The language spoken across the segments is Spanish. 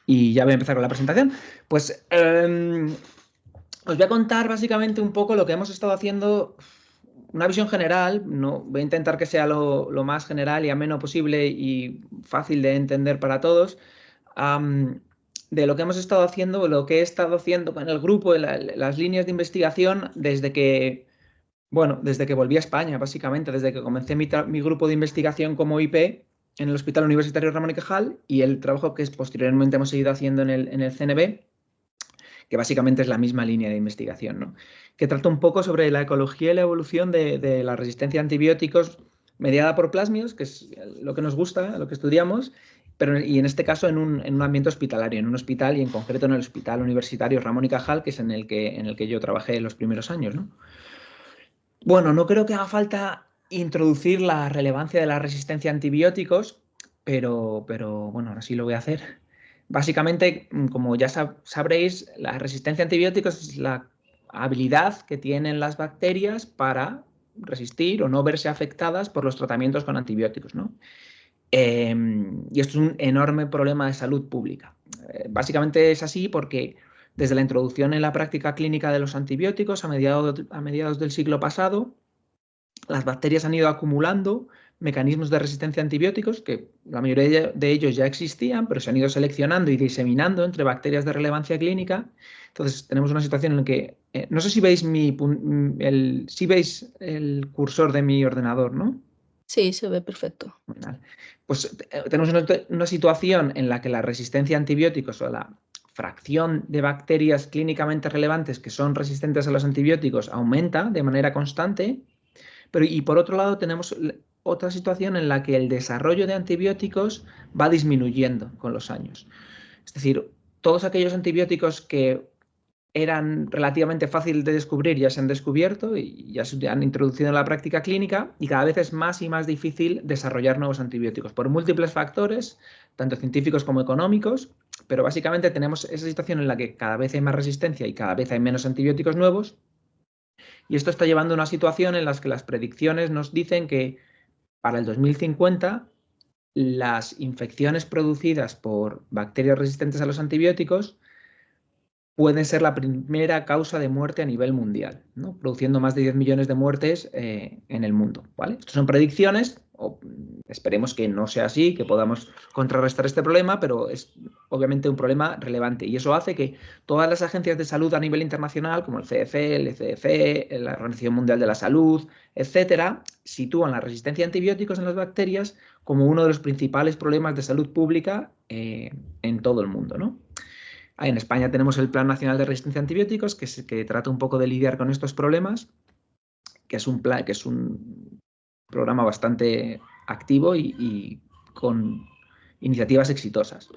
Y ya voy a empezar con la presentación. Pues os voy a contar básicamente un poco lo que hemos estado haciendo, una visión general. No, voy a intentar que sea lo más general y ameno posible y fácil de entender para todos. am, de lo que hemos estado haciendo, lo que he estado haciendo con el grupo, las líneas de investigación desde que volví a España, básicamente, desde que comencé mi grupo de investigación como IP en el Hospital Universitario Ramón y Cajal, y el trabajo que posteriormente hemos seguido haciendo en el CNB, que básicamente es la misma línea de investigación, ¿no? Que trata un poco sobre la ecología y la evolución de la resistencia a antibióticos mediada por plasmios, que es lo que nos gusta, lo que estudiamos, y en este caso en un ambiente hospitalario, en un hospital y en concreto en el Hospital Universitario Ramón y Cajal, que es en el que yo trabajé en los primeros años, ¿no? Bueno, no creo que haga falta introducir la relevancia de la resistencia a antibióticos, pero bueno, ahora sí lo voy a hacer. Básicamente, como ya sabréis, la resistencia a antibióticos es la habilidad que tienen las bacterias para resistir o no verse afectadas por los tratamientos con antibióticos, ¿no? Y esto es un enorme problema de salud pública. Básicamente es así porque desde la introducción en la práctica clínica de los antibióticos a mediados del siglo pasado, las bacterias han ido acumulando mecanismos de resistencia a antibióticos, que la mayoría de ellos ya existían, pero se han ido seleccionando y diseminando entre bacterias de relevancia clínica. Entonces tenemos una situación en la que, no sé si veis si veis el cursor de mi ordenador, ¿no? Sí, se ve perfecto. Vale. Pues tenemos una situación en la que la resistencia a antibióticos o la fracción de bacterias clínicamente relevantes que son resistentes a los antibióticos aumenta de manera constante, y por otro lado tenemos otra situación en la que el desarrollo de antibióticos va disminuyendo con los años. Es decir, todos aquellos antibióticos que eran relativamente fáciles de descubrir, ya se han descubierto y ya se han introducido en la práctica clínica, y cada vez es más y más difícil desarrollar nuevos antibióticos por múltiples factores, tanto científicos como económicos, pero básicamente tenemos esa situación en la que cada vez hay más resistencia y cada vez hay menos antibióticos nuevos, y esto está llevando a una situación en la que las predicciones nos dicen que para el 2050 las infecciones producidas por bacterias resistentes a los antibióticos pueden ser la primera causa de muerte a nivel mundial, ¿no? Produciendo más de 10 millones de muertes en el mundo, ¿vale? Estas son predicciones, esperemos que no sea así, que podamos contrarrestar este problema, pero es obviamente un problema relevante, y eso hace que todas las agencias de salud a nivel internacional, como el CDC, el ECDC, la Organización Mundial de la Salud, etcétera, sitúan la resistencia a antibióticos en las bacterias como uno de los principales problemas de salud pública en todo el mundo, ¿no? En España tenemos el Plan Nacional de Resistencia a Antibióticos, que trata un poco de lidiar con estos problemas, que es un programa bastante activo y con iniciativas exitosas.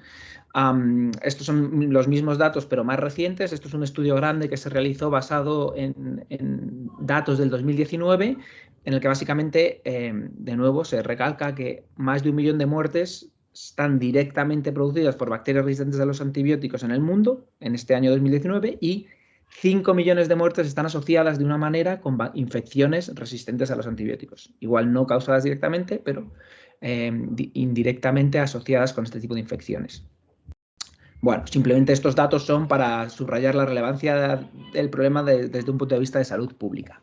Estos son los mismos datos, pero más recientes. Esto es un estudio grande que se realizó basado en datos del 2019, en el que básicamente, de nuevo, se recalca que más de 1 millón de muertes están directamente producidas por bacterias resistentes a los antibióticos en el mundo en este año 2019, y 5 millones de muertes están asociadas de una manera con infecciones resistentes a los antibióticos. Igual no causadas directamente, pero indirectamente asociadas con este tipo de infecciones. Bueno, simplemente estos datos son para subrayar la relevancia del problema desde un punto de vista de salud pública.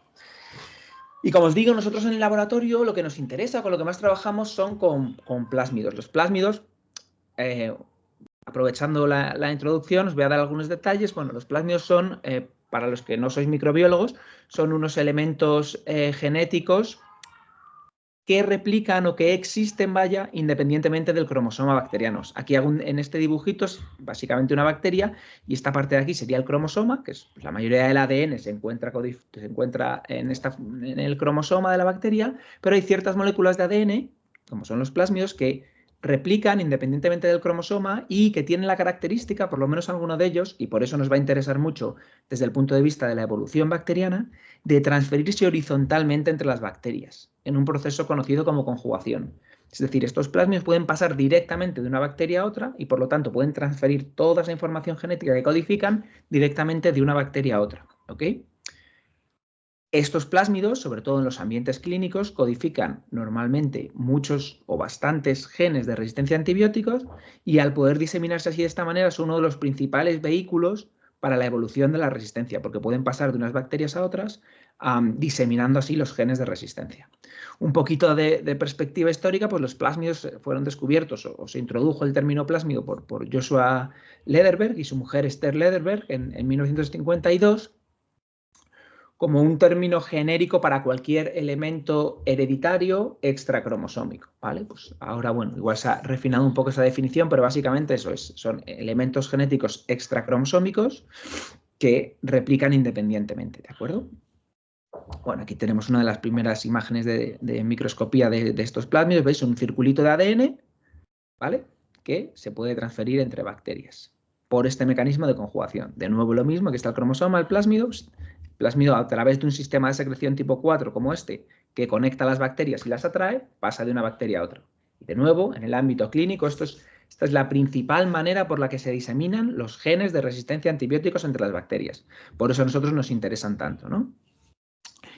Y como os digo, nosotros en el laboratorio lo que nos interesa, con lo que más trabajamos, son con plásmidos. Los plásmidos, aprovechando la introducción, os voy a dar algunos detalles. Bueno, los plásmidos son, para los que no sois microbiólogos, son unos elementos genéticos que replican o que existen, vaya, independientemente del cromosoma bacteriano. Aquí en este dibujito es básicamente una bacteria, y esta parte de aquí sería el cromosoma, que es, pues, la mayoría del ADN se encuentra en el cromosoma de la bacteria, pero hay ciertas moléculas de ADN, como son los plásmidos, que replican independientemente del cromosoma y que tienen la característica, por lo menos alguno de ellos, y por eso nos va a interesar mucho desde el punto de vista de la evolución bacteriana, de transferirse horizontalmente entre las bacterias, en un proceso conocido como conjugación. Es decir, estos plásmidos pueden pasar directamente de una bacteria a otra y por lo tanto pueden transferir toda esa información genética que codifican directamente de una bacteria a otra, ¿ok? Estos plásmidos, sobre todo en los ambientes clínicos, codifican normalmente muchos o bastantes genes de resistencia a antibióticos y al poder diseminarse así de esta manera son uno de los principales vehículos para la evolución de la resistencia, porque pueden pasar de unas bacterias a otras, diseminando así los genes de resistencia. Un poquito de perspectiva histórica, pues los plásmidos fueron descubiertos o se introdujo el término plásmido por Joshua Lederberg y su mujer Esther Lederberg en 1952 como un término genérico para cualquier elemento hereditario extracromosómico, ¿vale? Pues ahora, bueno, igual se ha refinado un poco esa definición, pero básicamente eso es, son elementos genéticos extracromosómicos que replican independientemente, ¿de acuerdo? Bueno, aquí tenemos una de las primeras imágenes de microscopía de estos plásmidos, ¿veis? Un circulito de ADN, ¿vale? Que se puede transferir entre bacterias por este mecanismo de conjugación. De nuevo lo mismo, que está el cromosoma, el plásmido a través de un sistema de secreción tipo 4 como este, que conecta las bacterias y las atrae, pasa de una bacteria a otra. Y de nuevo, en el ámbito clínico, esta es la principal manera por la que se diseminan los genes de resistencia a antibióticos entre las bacterias. Por eso a nosotros nos interesan tanto, ¿no?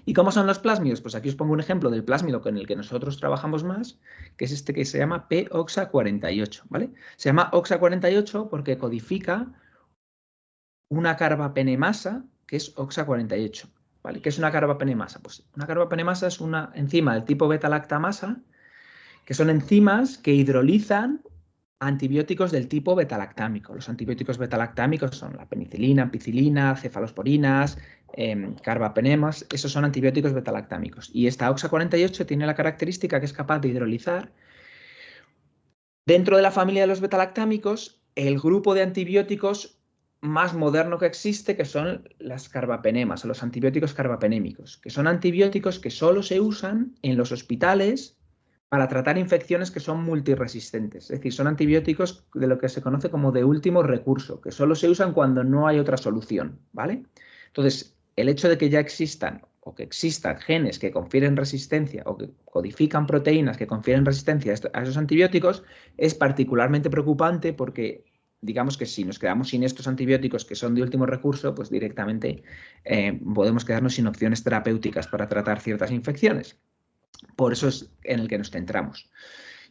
¿Y cómo son los plásmidos? Pues aquí os pongo un ejemplo del plásmido con el que nosotros trabajamos más, que es este que se llama P-OXA48, ¿vale? Se llama OXA48 porque codifica una carbapenemasa que es OXA48, ¿vale? ¿Qué es una carbapenemasa? Pues una carbapenemasa es una enzima del tipo beta-lactamasa, que son enzimas que hidrolizan antibióticos del tipo betalactámico. Los antibióticos betalactámicos son la penicilina, ampicilina, cefalosporinas, carbapenemas, esos son antibióticos betalactámicos. Y esta OXA48 tiene la característica que es capaz de hidrolizar dentro de la familia de los betalactámicos el grupo de antibióticos más moderno que existe, que son las carbapenemas o los antibióticos carbapenémicos, que son antibióticos que solo se usan en los hospitales para tratar infecciones que son multiresistentes. Es decir, son antibióticos de lo que se conoce como de último recurso, que solo se usan cuando no hay otra solución, ¿vale? Entonces, el hecho de que ya existan o que existan genes que confieren resistencia o que codifican proteínas que confieren resistencia a esos antibióticos es particularmente preocupante porque digamos que si nos quedamos sin estos antibióticos que son de último recurso, pues directamente podemos quedarnos sin opciones terapéuticas para tratar ciertas infecciones. Por eso es en el que nos centramos.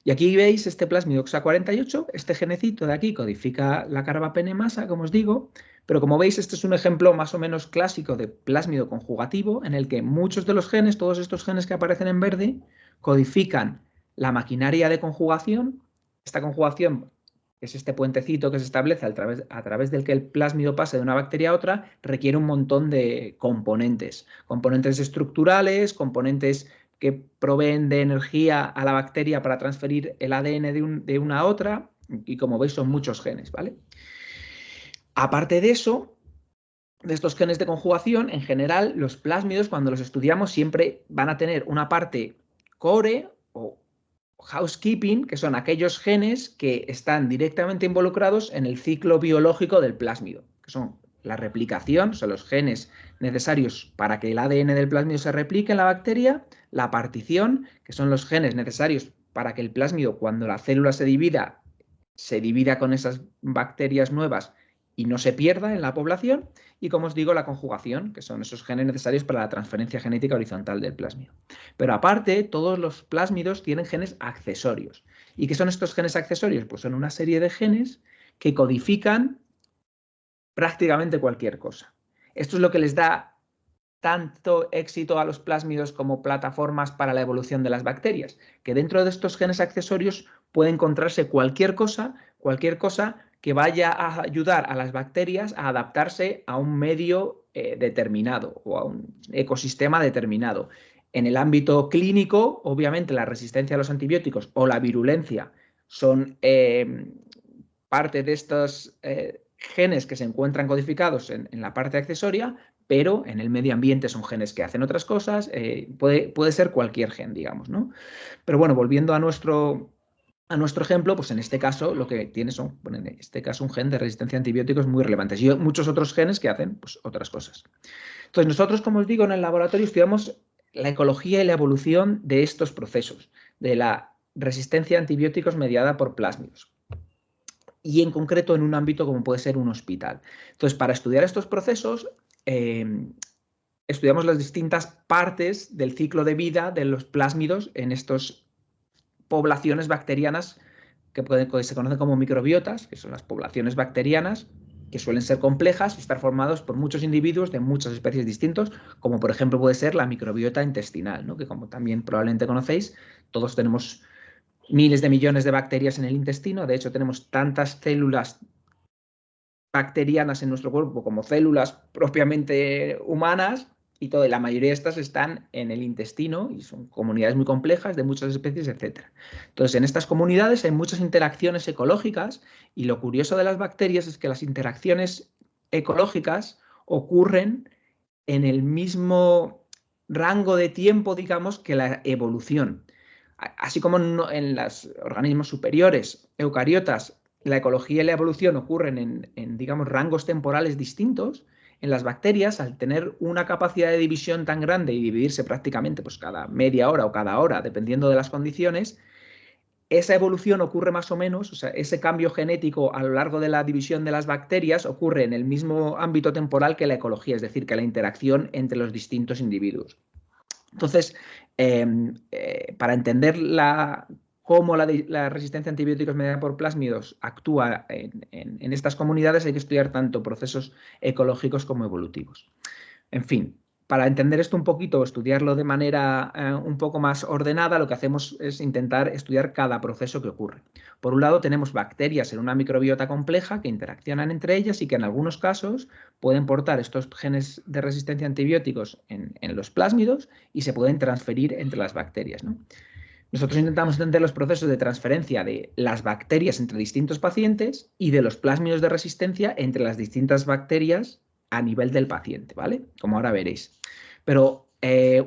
Y aquí veis este plásmido OXA48, este genecito de aquí codifica la carbapenemasa, como os digo, pero como veis este es un ejemplo más o menos clásico de plásmido conjugativo en el que muchos de los genes, todos estos genes que aparecen en verde, codifican la maquinaria de conjugación. Esta conjugación, que es este puentecito que se establece a través del que el plásmido pase de una bacteria a otra, requiere un montón de componentes estructurales, componentes que proveen de energía a la bacteria para transferir el ADN de una a otra, y como veis son muchos genes, ¿vale? Aparte de eso, de estos genes de conjugación, en general los plásmidos cuando los estudiamos siempre van a tener una parte core o housekeeping, que son aquellos genes que están directamente involucrados en el ciclo biológico del plásmido, que son la replicación, son los genes necesarios para que el ADN del plásmido se replique en la bacteria, la partición, que son los genes necesarios para que el plásmido, cuando la célula se divida con esas bacterias nuevas y no se pierda en la población, y como os digo, la conjugación, que son esos genes necesarios para la transferencia genética horizontal del plásmido. Pero aparte, todos los plásmidos tienen genes accesorios. ¿Y qué son estos genes accesorios? Pues son una serie de genes que codifican prácticamente cualquier cosa. Esto es lo que les da tanto éxito a los plásmidos como plataformas para la evolución de las bacterias, que dentro de estos genes accesorios puede encontrarse cualquier cosa que vaya a ayudar a las bacterias a adaptarse a un medio determinado o a un ecosistema determinado. En el ámbito clínico, obviamente, la resistencia a los antibióticos o la virulencia son parte de estos genes que se encuentran codificados en la parte accesoria, pero en el medio ambiente son genes que hacen otras cosas, puede ser cualquier gen, digamos, ¿no? Pero bueno, volviendo a nuestro ejemplo, pues en este caso lo que tiene son, bueno, en este caso un gen de resistencia a antibióticos muy relevantes y muchos otros genes que hacen pues, otras cosas. Entonces nosotros, como os digo, en el laboratorio estudiamos la ecología y la evolución de estos procesos, de la resistencia a antibióticos mediada por plásmidos. Y en concreto en un ámbito como puede ser un hospital. Entonces, para estudiar estos procesos, estudiamos las distintas partes del ciclo de vida de los plásmidos en estas poblaciones bacterianas que se conocen como microbiotas, que son las poblaciones bacterianas, que suelen ser complejas y estar formados por muchos individuos de muchas especies distintos, como por ejemplo puede ser la microbiota intestinal, ¿no? Que como también probablemente conocéis, todos tenemos miles de millones de bacterias en el intestino. De hecho, tenemos tantas células bacterianas en nuestro cuerpo como células propiamente humanas, y la mayoría de estas están en el intestino y son comunidades muy complejas de muchas especies, etc. Entonces, en estas comunidades hay muchas interacciones ecológicas, y lo curioso de las bacterias es que las interacciones ecológicas ocurren en el mismo rango de tiempo, digamos, que la evolución. Así como en los organismos superiores, eucariotas, la ecología y la evolución ocurren en, digamos, rangos temporales distintos, en las bacterias, al tener una capacidad de división tan grande y dividirse prácticamente pues, cada media hora o cada hora, dependiendo de las condiciones, esa evolución ocurre más o menos, o sea, ese cambio genético a lo largo de la división de las bacterias ocurre en el mismo ámbito temporal que la ecología, es decir, que la interacción entre los distintos individuos. Entonces, para entender cómo la resistencia a antibióticos mediada por plásmidos actúa en estas comunidades, hay que estudiar tanto procesos ecológicos como evolutivos. En fin, para entender esto un poquito, estudiarlo de manera un poco más ordenada, lo que hacemos es intentar estudiar cada proceso que ocurre. Por un lado, tenemos bacterias en una microbiota compleja que interaccionan entre ellas y que en algunos casos pueden portar estos genes de resistencia a antibióticos en los plásmidos y se pueden transferir entre las bacterias, ¿no? Nosotros intentamos entender los procesos de transferencia de las bacterias entre distintos pacientes y de los plásmidos de resistencia entre las distintas bacterias a nivel del paciente, ¿vale? Como ahora veréis. Pero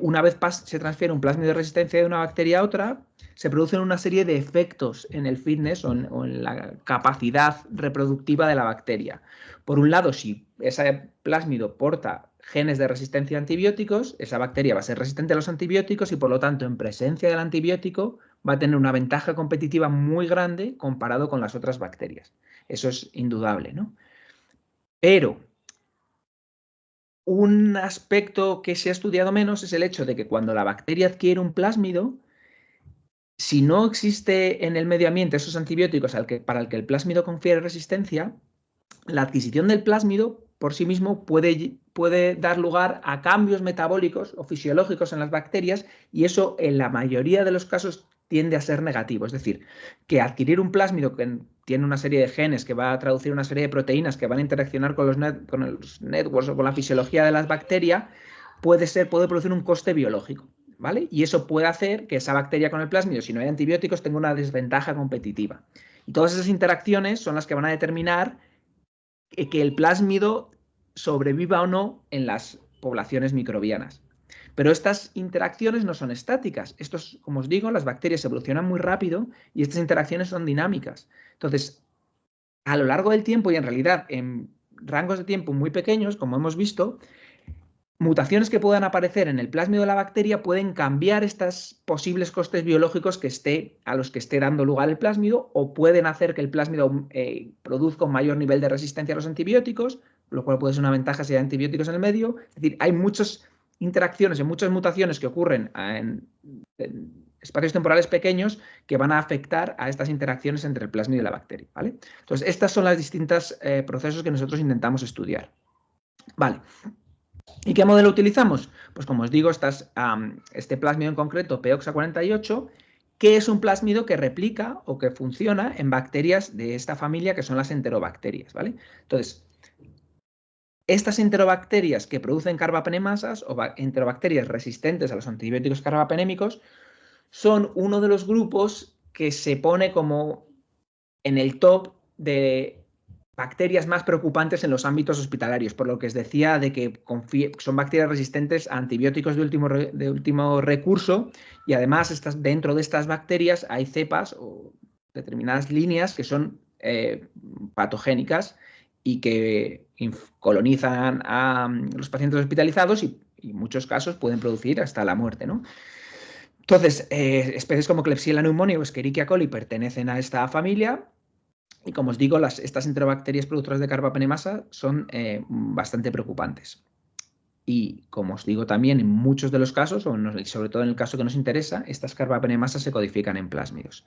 una vez se transfiere un plásmido de resistencia de una bacteria a otra, se producen una serie de efectos en el fitness o en la capacidad reproductiva de la bacteria. Por un lado, si ese plásmido porta genes de resistencia a antibióticos, esa bacteria va a ser resistente a los antibióticos y por lo tanto en presencia del antibiótico va a tener una ventaja competitiva muy grande comparado con las otras bacterias. Eso es indudable, ¿no? Pero un aspecto que se ha estudiado menos es el hecho de que cuando la bacteria adquiere un plásmido, si no existe en el medio ambiente esos antibióticos para el que el plásmido confiere resistencia, la adquisición del plásmido por sí mismo puede dar lugar a cambios metabólicos o fisiológicos en las bacterias, y eso en la mayoría de los casos tiende a ser negativo. Es decir, que adquirir un plásmido que tiene una serie de genes que va a traducir una serie de proteínas que van a interaccionar con los networks o con la fisiología de las bacterias puede producir un coste biológico, ¿vale? Y eso puede hacer que esa bacteria con el plásmido, si no hay antibióticos, tenga una desventaja competitiva. Y todas esas interacciones son las que van a determinar que el plásmido sobreviva o no en las poblaciones microbianas. Pero estas interacciones no son estáticas. Como os digo, las bacterias evolucionan muy rápido y estas interacciones son dinámicas. Entonces, a lo largo del tiempo y en realidad en rangos de tiempo muy pequeños, como hemos visto, mutaciones que puedan aparecer en el plásmido de la bacteria pueden cambiar estos posibles costes biológicos a los que esté dando lugar el plásmido, o pueden hacer que el plásmido produzca un mayor nivel de resistencia a los antibióticos, lo cual puede ser una ventaja si hay antibióticos en el medio. Es decir, hay muchas interacciones y muchas mutaciones que ocurren en espacios temporales pequeños que van a afectar a estas interacciones entre el plásmido y la bacteria, ¿vale? Entonces, estas son las distintas procesos que nosotros intentamos estudiar. Vale. ¿Y qué modelo utilizamos? Pues como os digo, este plásmido en concreto, P-OXA48, que es un plásmido que replica o que funciona en bacterias de esta familia que son las enterobacterias, ¿vale? Entonces, estas enterobacterias que producen carbapenemasas o enterobacterias resistentes a los antibióticos carbapenémicos son uno de los grupos que se pone como en el top de bacterias más preocupantes en los ámbitos hospitalarios, por lo que os decía de que son bacterias resistentes a antibióticos de último recurso, y además dentro de estas bacterias hay cepas o determinadas líneas que son patogénicas y que colonizan a los pacientes hospitalizados y en muchos casos pueden producir hasta la muerte, ¿no? Entonces, especies como Klebsiella pneumoniae o Escherichia coli pertenecen a esta familia. Y como os digo, estas enterobacterias productoras de carbapenemasa son bastante preocupantes. Y, como os digo también, en muchos de los casos, o sobre todo en el caso que nos interesa, estas carbapenemasas se codifican en plásmidos.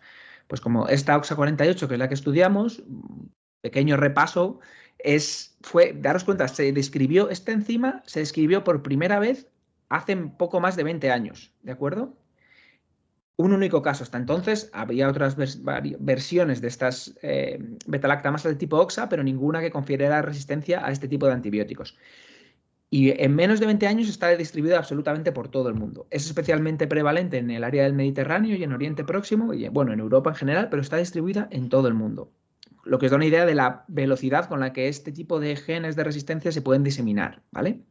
Pues como esta OXA48, que es la que estudiamos, pequeño repaso, daros cuenta, esta enzima se describió por primera vez hace poco más de 20 años, ¿de acuerdo? Un único caso. Hasta entonces había otras versiones de estas beta-lactamasas del tipo OXA, pero ninguna que confiriera resistencia a este tipo de antibióticos. Y en menos de 20 años está distribuida absolutamente por todo el mundo. Es especialmente prevalente en el área del Mediterráneo y en Oriente Próximo, y bueno, en Europa en general, pero está distribuida en todo el mundo. Lo que os da una idea de la velocidad con la que este tipo de genes de resistencia se pueden diseminar, ¿vale?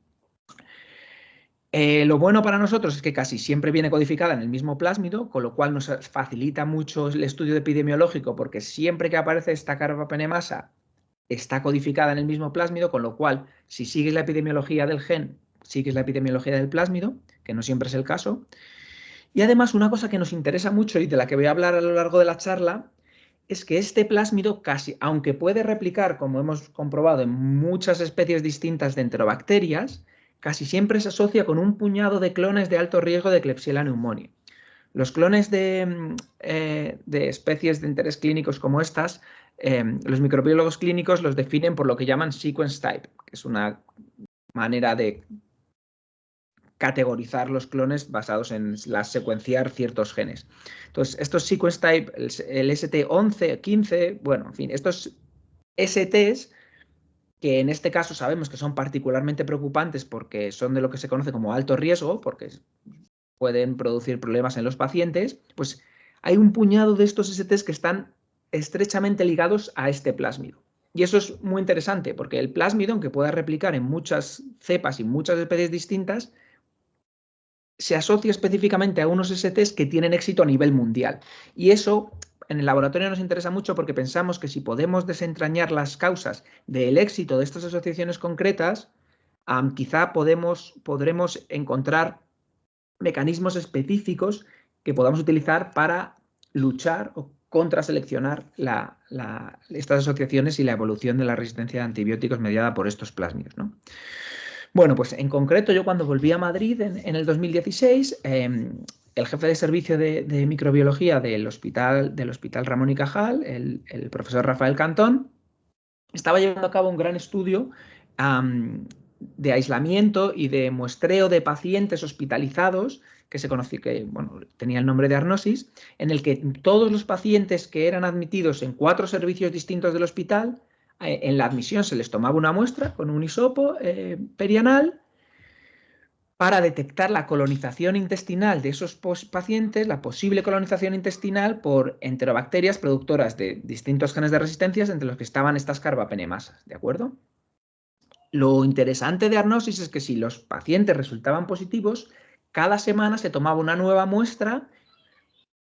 Lo bueno para nosotros es que casi siempre viene codificada en el mismo plásmido, con lo cual nos facilita mucho el estudio epidemiológico, porque siempre que aparece esta carbapenemasa está codificada en el mismo plásmido, con lo cual, si sigues la epidemiología del gen, sigues la epidemiología del plásmido, que no siempre es el caso. Y además, una cosa que nos interesa mucho y de la que voy a hablar a lo largo de la charla, es que este plásmido casi, aunque puede replicar, como hemos comprobado, en muchas especies distintas de enterobacterias, casi siempre se asocia con un puñado de clones de alto riesgo de Klebsiella pneumoniae. Los clones de especies de interés clínicos como estas, los microbiólogos clínicos los definen por lo que llaman sequence type, que es una manera de categorizar los clones basados en secuenciar ciertos genes. Entonces, estos sequence type, el ST11, 15, bueno, en fin, estos STs, que en este caso sabemos que son particularmente preocupantes porque son de lo que se conoce como alto riesgo, porque pueden producir problemas en los pacientes, pues hay un puñado de estos STs que están estrechamente ligados a este plásmido. Y eso es muy interesante, porque el plásmido, aunque pueda replicar en muchas cepas y muchas especies distintas, se asocia específicamente a unos STs que tienen éxito a nivel mundial. Y eso en el laboratorio nos interesa mucho porque pensamos que si podemos desentrañar las causas del éxito de estas asociaciones concretas, quizá podremos encontrar mecanismos específicos que podamos utilizar para luchar o contraseleccionar estas asociaciones y la evolución de la resistencia a antibióticos mediada por estos plásmidos, ¿no? Bueno, pues en concreto yo cuando volví a Madrid en el 2016, el jefe de servicio de microbiología del hospital Ramón y Cajal, el profesor Rafael Cantón, estaba llevando a cabo un gran estudio de aislamiento y de muestreo de pacientes hospitalizados, que se conocía, que bueno, tenía el nombre de Arnosis, en el que todos los pacientes que eran admitidos en 4 servicios distintos del hospital, en la admisión se les tomaba una muestra con un hisopo perianal para detectar la colonización intestinal de esos pacientes, la posible colonización intestinal por enterobacterias productoras de distintos genes de resistencias, entre los que estaban estas carbapenemasas, ¿de acuerdo? Lo interesante de Arnosis es que si los pacientes resultaban positivos, cada semana se tomaba una nueva muestra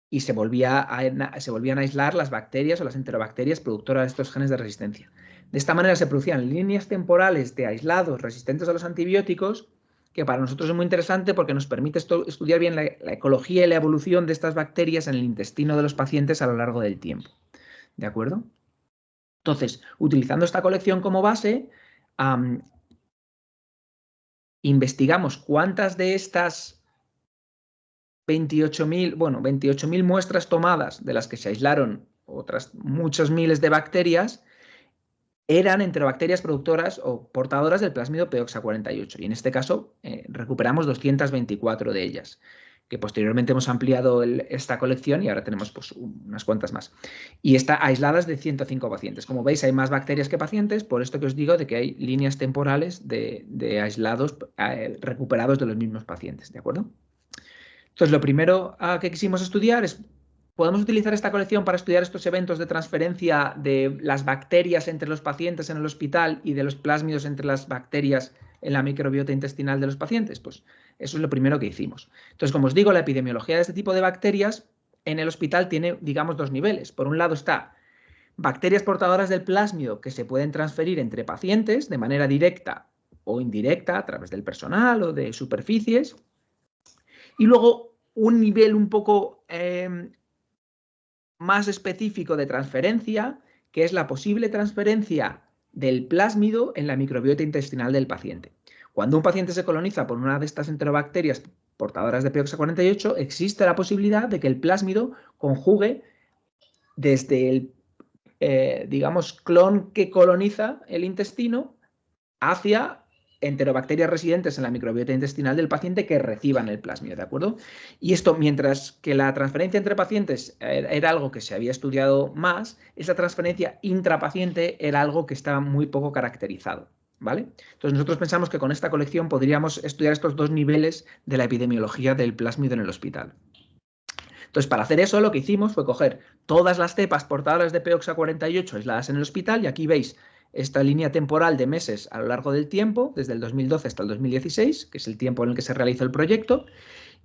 y se volvían a aislar las bacterias o las enterobacterias productoras de estos genes de resistencia. De esta manera se producían líneas temporales de aislados resistentes a los antibióticos, que para nosotros es muy interesante porque nos permite estudiar bien la ecología y la evolución de estas bacterias en el intestino de los pacientes a lo largo del tiempo. ¿De acuerdo? Entonces, utilizando esta colección como base, investigamos cuántas de estas 28.000 muestras tomadas, de las que se aislaron otras muchos miles de bacterias, eran enterobacterias productoras o portadoras del plásmido P-OXA48. Y en este caso recuperamos 224 de ellas, que posteriormente hemos ampliado esta colección y ahora tenemos pues, unas cuantas más. Y está aisladas de 105 pacientes. Como veis, hay más bacterias que pacientes, por esto que os digo de que hay líneas temporales de aislados recuperados de los mismos pacientes, ¿de acuerdo? Entonces, lo primero que quisimos estudiar es, ¿podemos utilizar esta colección para estudiar estos eventos de transferencia de las bacterias entre los pacientes en el hospital y de los plásmidos entre las bacterias en la microbiota intestinal de los pacientes? Pues eso es lo primero que hicimos. Entonces, como os digo, la epidemiología de este tipo de bacterias en el hospital tiene, digamos, 2 niveles. Por un lado está bacterias portadoras del plásmido que se pueden transferir entre pacientes de manera directa o indirecta a través del personal o de superficies. Y luego un nivel un poco más específico de transferencia, que es la posible transferencia del plásmido en la microbiota intestinal del paciente. cuando un paciente se coloniza por una de estas enterobacterias portadoras de POX48, existe la posibilidad de que el plásmido conjugue desde el, digamos, clon que coloniza el intestino hacia enterobacterias residentes en la microbiota intestinal del paciente que reciban el plásmido, ¿de acuerdo? Y esto, mientras que la transferencia entre pacientes era algo que se había estudiado más, esa transferencia intrapaciente era algo que estaba muy poco caracterizado, ¿vale? Entonces nosotros pensamos que con esta colección podríamos estudiar estos dos niveles de la epidemiología del plásmido en el hospital. Entonces, para hacer eso, lo que hicimos fue coger todas las cepas portadoras de POX48 aisladas en el hospital, y aquí veis esta línea temporal de meses a lo largo del tiempo, desde el 2012 hasta el 2016, que es el tiempo en el que se realizó el proyecto,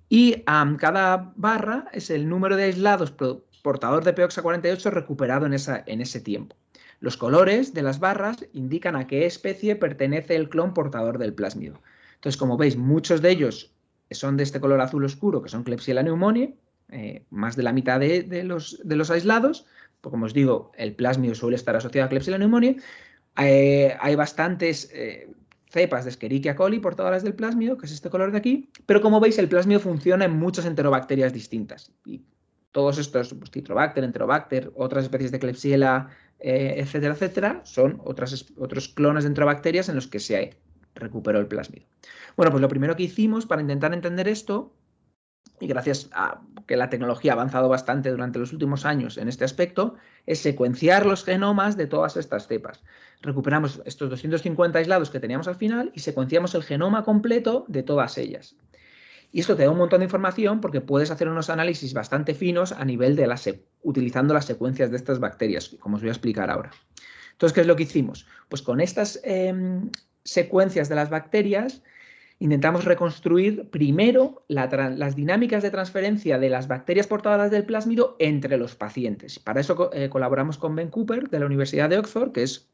y cada barra es el número de aislados portador de POX48 recuperado en ese tiempo. Los colores de las barras indican a qué especie pertenece el clon portador del plásmido. Entonces, como veis, muchos de ellos son de este color azul oscuro, que son Klebsiella pneumoniae, más de la mitad de los aislados. Pues, como os digo, el plásmido suele estar asociado a Klebsiella pneumoniae. Hay bastantes cepas de Escherichia coli portadoras del plásmido, que es este color de aquí, pero como veis el plásmido funciona en muchas enterobacterias distintas. Y todos estos, pues, Citrobacter, Enterobacter, otras especies de Klebsiella, etcétera, etcétera, son otros clones de enterobacterias en los que se recuperó el plásmido. Bueno, pues lo primero que hicimos para intentar entender esto, y gracias a que la tecnología ha avanzado bastante durante los últimos años en este aspecto, es secuenciar los genomas de todas estas cepas. Recuperamos estos 250 aislados que teníamos al final y secuenciamos el genoma completo de todas ellas. Y esto te da un montón de información porque puedes hacer unos análisis bastante finos a nivel de utilizando las secuencias de estas bacterias, como os voy a explicar ahora. Entonces, ¿qué es lo que hicimos? Pues con estas secuencias de las bacterias intentamos reconstruir primero las dinámicas de transferencia de las bacterias portadoras del plásmido entre los pacientes. Para eso colaboramos con Ben Cooper de la Universidad de Oxford, que es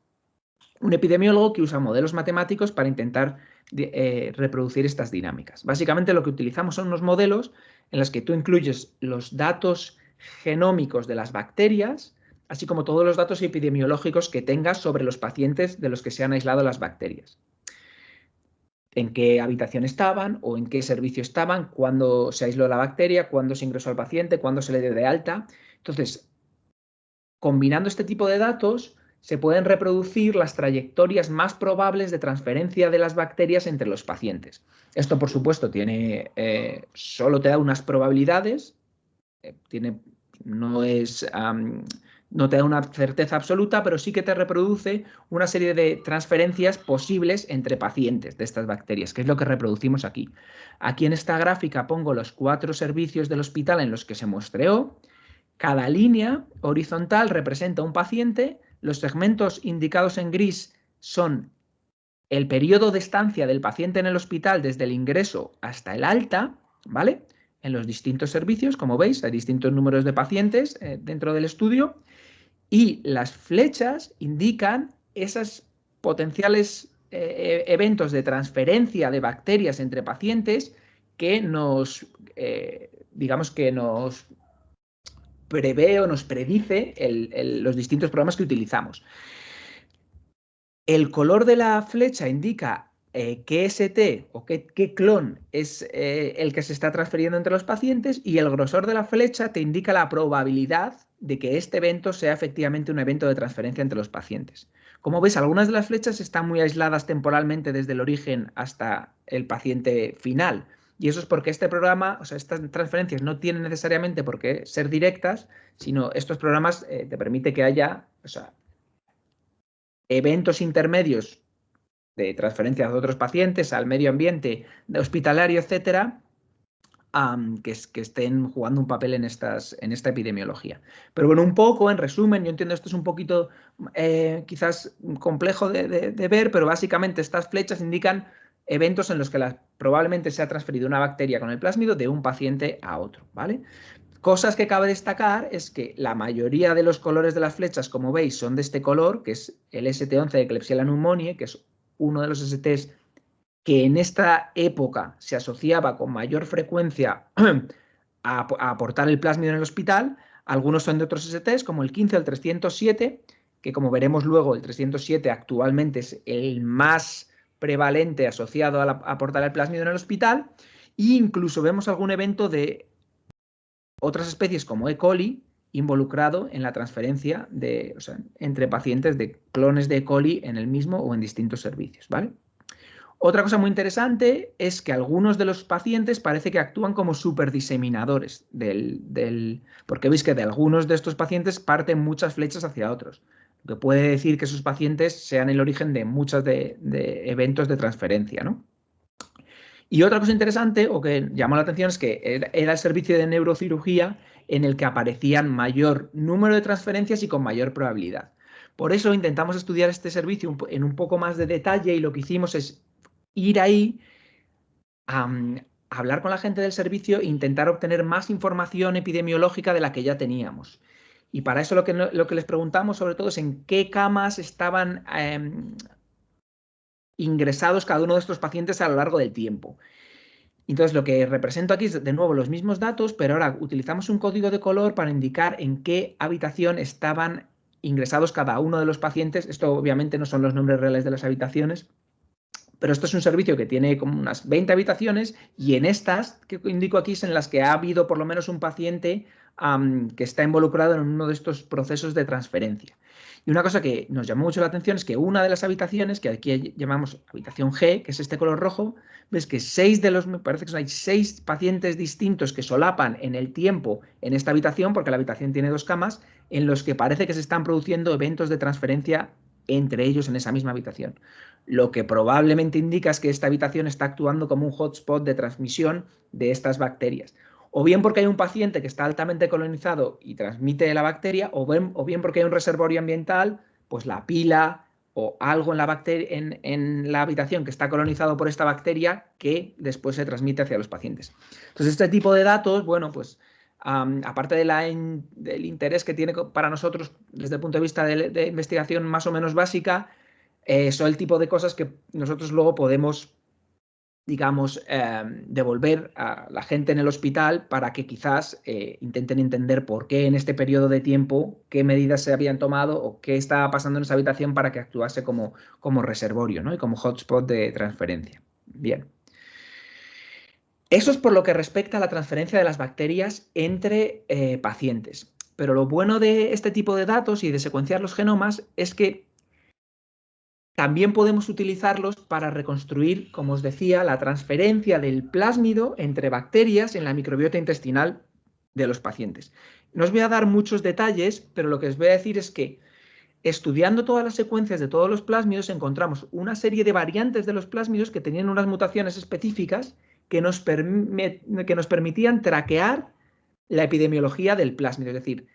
un epidemiólogo que usa modelos matemáticos para intentar reproducir estas dinámicas. Básicamente lo que utilizamos son unos modelos en los que tú incluyes los datos genómicos de las bacterias, así como todos los datos epidemiológicos que tengas sobre los pacientes de los que se han aislado las bacterias. En qué habitación estaban o en qué servicio estaban, cuándo se aisló la bacteria, cuándo se ingresó al paciente, cuándo se le dio de alta. Entonces, combinando este tipo de datos, se pueden reproducir las trayectorias más probables de transferencia de las bacterias entre los pacientes. Esto, por supuesto, solo te da unas probabilidades, no te da una certeza absoluta, pero sí que te reproduce una serie de transferencias posibles entre pacientes de estas bacterias, que es lo que reproducimos aquí. Aquí en esta gráfica pongo los 4 servicios del hospital en los que se muestreó. Cada línea horizontal representa un paciente. Los segmentos indicados en gris son el periodo de estancia del paciente en el hospital desde el ingreso hasta el alta, ¿vale? En los distintos servicios, como veis, hay distintos números de pacientes dentro del estudio. Y las flechas indican esos potenciales eventos de transferencia de bacterias entre pacientes que digamos que nos prevé o nos predice los distintos programas que utilizamos. El color de la flecha indica qué ST o qué clon es el que se está transfiriendo entre los pacientes, y el grosor de la flecha te indica la probabilidad de que este evento sea efectivamente un evento de transferencia entre los pacientes. Como veis, algunas de las flechas están muy aisladas temporalmente desde el origen hasta el paciente final. Y eso es porque este programa, o sea, estas transferencias no tienen necesariamente por qué ser directas, sino estos programas te permiten que haya, o sea, eventos intermedios de transferencias de otros pacientes al medio ambiente hospitalario, etcétera, que estén jugando un papel en esta epidemiología. Pero bueno, un poco, en resumen, yo entiendo esto es un poquito quizás complejo de ver, pero básicamente estas flechas indican eventos en los que probablemente se ha transferido una bacteria con el plásmido de un paciente a otro, ¿vale? Cosas que cabe destacar es que la mayoría de los colores de las flechas, como veis, son de este color, que es el ST11 de Klebsiella pneumoniae, que es uno de los STs que en esta época se asociaba con mayor frecuencia a aportar el plásmido en el hospital. Algunos son de otros STs, como el 15 o el 307, que como veremos luego, el 307 actualmente es el más prevalente asociado a portar el plásmido en el hospital, e incluso vemos algún evento de otras especies como E. coli involucrado en la transferencia entre pacientes de clones de E. coli en el mismo o en distintos servicios, ¿vale? Otra cosa muy interesante es que algunos de los pacientes parece que actúan como superdiseminadores porque veis que de algunos de estos pacientes parten muchas flechas hacia otros, lo que puede decir que esos pacientes sean el origen de muchos de eventos de transferencia, ¿no? Y otra cosa interesante o que llamó la atención es que era el servicio de neurocirugía en el que aparecían mayor número de transferencias y con mayor probabilidad. Por eso intentamos estudiar este servicio en un poco más de detalle y lo que hicimos es ir ahí a hablar con la gente del servicio e intentar obtener más información epidemiológica de la que ya teníamos. Y para eso lo que les preguntamos sobre todo es en qué camas estaban ingresados cada uno de estos pacientes a lo largo del tiempo. Entonces lo que represento aquí es de nuevo los mismos datos, pero ahora utilizamos un código de color para indicar en qué habitación estaban ingresados cada uno de los pacientes. Esto obviamente no son los nombres reales de las habitaciones, pero esto es un servicio que tiene como unas 20 habitaciones y en estas que indico aquí es en las que ha habido por lo menos un paciente que está involucrado en uno de estos procesos de transferencia. Y una cosa que nos llamó mucho la atención es que una de las habitaciones, que aquí llamamos habitación G, que es este color rojo, ves que me parece que hay 6 pacientes distintos que solapan en el tiempo en esta habitación, porque la habitación tiene 2 camas, en los que parece que se están produciendo eventos de transferencia entre ellos en esa misma habitación. Lo que probablemente indica es que esta habitación está actuando como un hotspot de transmisión de estas bacterias. O bien porque hay un paciente que está altamente colonizado y transmite la bacteria, o bien porque hay un reservorio ambiental, pues la pila o algo en la habitación que está colonizado por esta bacteria que después se transmite hacia los pacientes. Entonces, este tipo de datos, bueno, pues aparte del interés que tiene para nosotros desde el punto de vista de investigación más o menos básica, son el tipo de cosas que nosotros luego podemos, digamos, devolver a la gente en el hospital para que quizás intenten entender por qué en este periodo de tiempo, qué medidas se habían tomado o qué estaba pasando en esa habitación para que actuase como reservorio, ¿no? Y como hotspot de transferencia. Bien. Eso es por lo que respecta a la transferencia de las bacterias entre pacientes. Pero lo bueno de este tipo de datos y de secuenciar los genomas es que también podemos utilizarlos para reconstruir, como os decía, la transferencia del plásmido entre bacterias en la microbiota intestinal de los pacientes. No os voy a dar muchos detalles, pero lo que os voy a decir es que estudiando todas las secuencias de todos los plásmidos encontramos una serie de variantes de los plásmidos que tenían unas mutaciones específicas que nos permitían traquear la epidemiología del plásmido, es decir,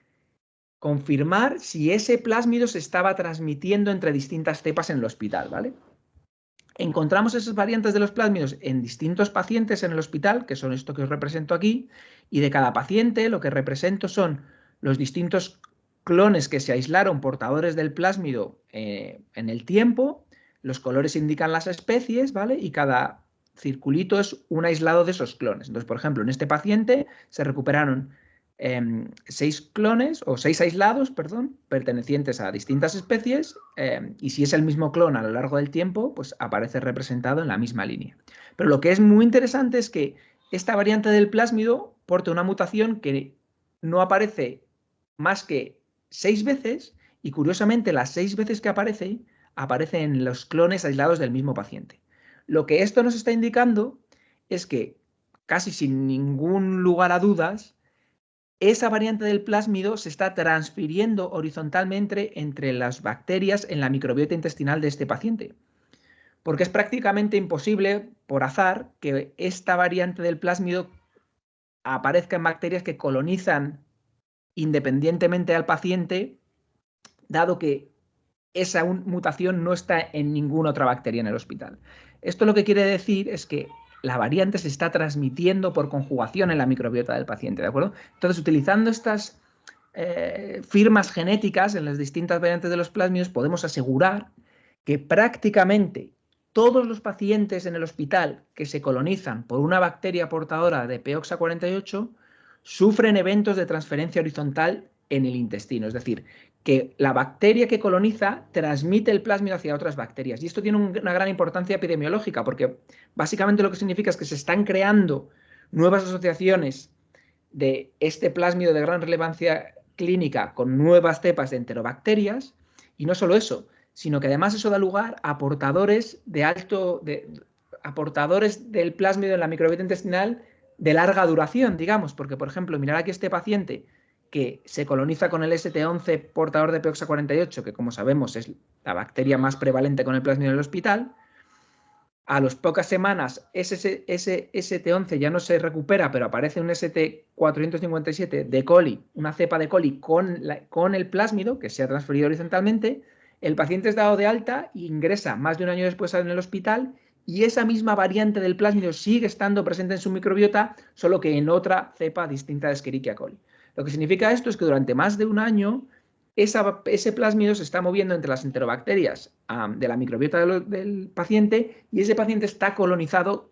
confirmar si ese plásmido se estaba transmitiendo entre distintas cepas en el hospital, ¿vale? Encontramos esas variantes de los plásmidos en distintos pacientes en el hospital, que son esto que os represento aquí, y de cada paciente lo que represento son los distintos clones que se aislaron portadores del plásmido en el tiempo, los colores indican las especies, ¿vale? Y cada circulito es un aislado de esos clones. Entonces, por ejemplo, en este paciente se recuperaron 6 clones o 6 aislados, perdón, pertenecientes a distintas especies y si es el mismo clon a lo largo del tiempo, pues aparece representado en la misma línea. Pero lo que es muy interesante es que esta variante del plásmido porta una mutación que no aparece más que 6 veces y curiosamente las 6 veces que aparece en los clones aislados del mismo paciente. Lo que esto nos está indicando es que casi sin ningún lugar a dudas esa variante del plásmido se está transfiriendo horizontalmente entre las bacterias en la microbiota intestinal de este paciente. Porque es prácticamente imposible, por azar, que esta variante del plásmido aparezca en bacterias que colonizan independientemente al paciente, dado que esa mutación no está en ninguna otra bacteria en el hospital. Esto lo que quiere decir es que la variante se está transmitiendo por conjugación en la microbiota del paciente, ¿de acuerdo? Entonces, utilizando estas firmas genéticas en las distintas variantes de los plásmidos, podemos asegurar que prácticamente todos los pacientes en el hospital que se colonizan por una bacteria portadora de P-OXA48 sufren eventos de transferencia horizontal en el intestino, es decir, que la bacteria que coloniza transmite el plásmido hacia otras bacterias. Y esto tiene una gran importancia epidemiológica, porque básicamente lo que significa es que se están creando nuevas asociaciones de este plásmido de gran relevancia clínica con nuevas cepas de enterobacterias, y no solo eso, sino que además eso da lugar a portadores portadores del plásmido en la microbiota intestinal de larga duración, digamos, porque, por ejemplo, mirar aquí este paciente que se coloniza con el ST11 portador de POX48, que como sabemos es la bacteria más prevalente con el plásmido en el hospital. A las pocas semanas ese ST11 ya no se recupera, pero aparece un ST457 de coli, una cepa de coli con el plásmido que se ha transferido horizontalmente. El paciente es dado de alta e ingresa más de un año después en el hospital, y esa misma variante del plásmido sigue estando presente en su microbiota, solo que en otra cepa distinta de Escherichia coli. Lo que significa esto es que durante más de un año ese plásmido se está moviendo entre las enterobacterias de la microbiota del paciente, y ese paciente está colonizado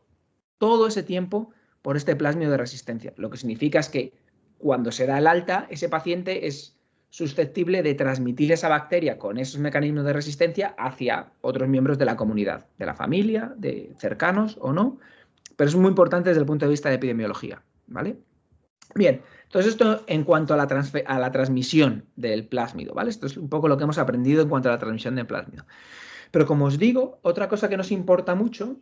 todo ese tiempo por este plásmido de resistencia. Lo que significa es que cuando se da el alta, ese paciente es susceptible de transmitir esa bacteria con esos mecanismos de resistencia hacia otros miembros de la comunidad, de la familia, de cercanos o no, pero es muy importante desde el punto de vista de epidemiología, ¿vale? Bien, entonces esto en cuanto a la transmisión del plásmido, ¿vale? Esto es un poco lo que hemos aprendido en cuanto a la transmisión del plásmido. Pero como os digo, otra cosa que nos importa mucho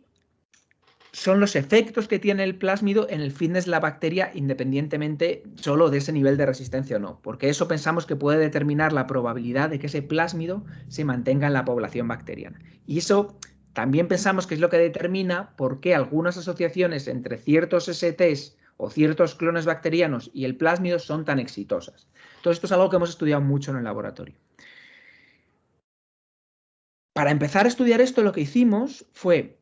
son los efectos que tiene el plásmido en el fitness de la bacteria, independientemente solo de ese nivel de resistencia o no, porque eso pensamos que puede determinar la probabilidad de que ese plásmido se mantenga en la población bacteriana. Y eso también pensamos que es lo que determina por qué algunas asociaciones entre ciertos STs o ciertos clones bacterianos y el plásmido son tan exitosas. Todo esto es algo que hemos estudiado mucho en el laboratorio. Para empezar a estudiar esto, lo que hicimos fue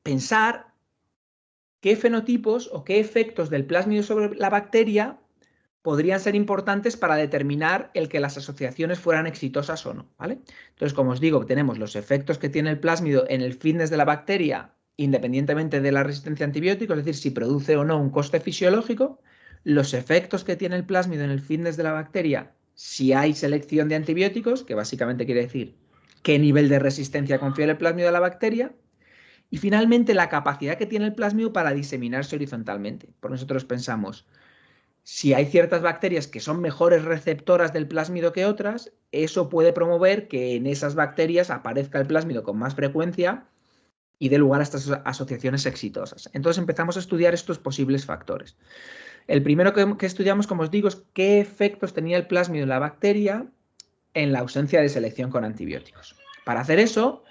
pensar qué fenotipos o qué efectos del plásmido sobre la bacteria podrían ser importantes para determinar el que las asociaciones fueran exitosas o no, ¿vale? Entonces, como os digo, tenemos los efectos que tiene el plásmido en el fitness de la bacteria, independientemente de la resistencia a antibióticos, es decir, si produce o no un coste fisiológico, los efectos que tiene el plásmido en el fitness de la bacteria, si hay selección de antibióticos, que básicamente quiere decir qué nivel de resistencia confiere el plásmido a la bacteria, y finalmente la capacidad que tiene el plásmido para diseminarse horizontalmente. Por nosotros pensamos, si hay ciertas bacterias que son mejores receptoras del plásmido que otras, eso puede promover que en esas bacterias aparezca el plásmido con más frecuencia y dé lugar a estas asociaciones exitosas. Entonces empezamos a estudiar estos posibles factores. El primero que estudiamos, como os digo, es qué efectos tenía el plásmido en la bacteria en la ausencia de selección con antibióticos. Para hacer eso,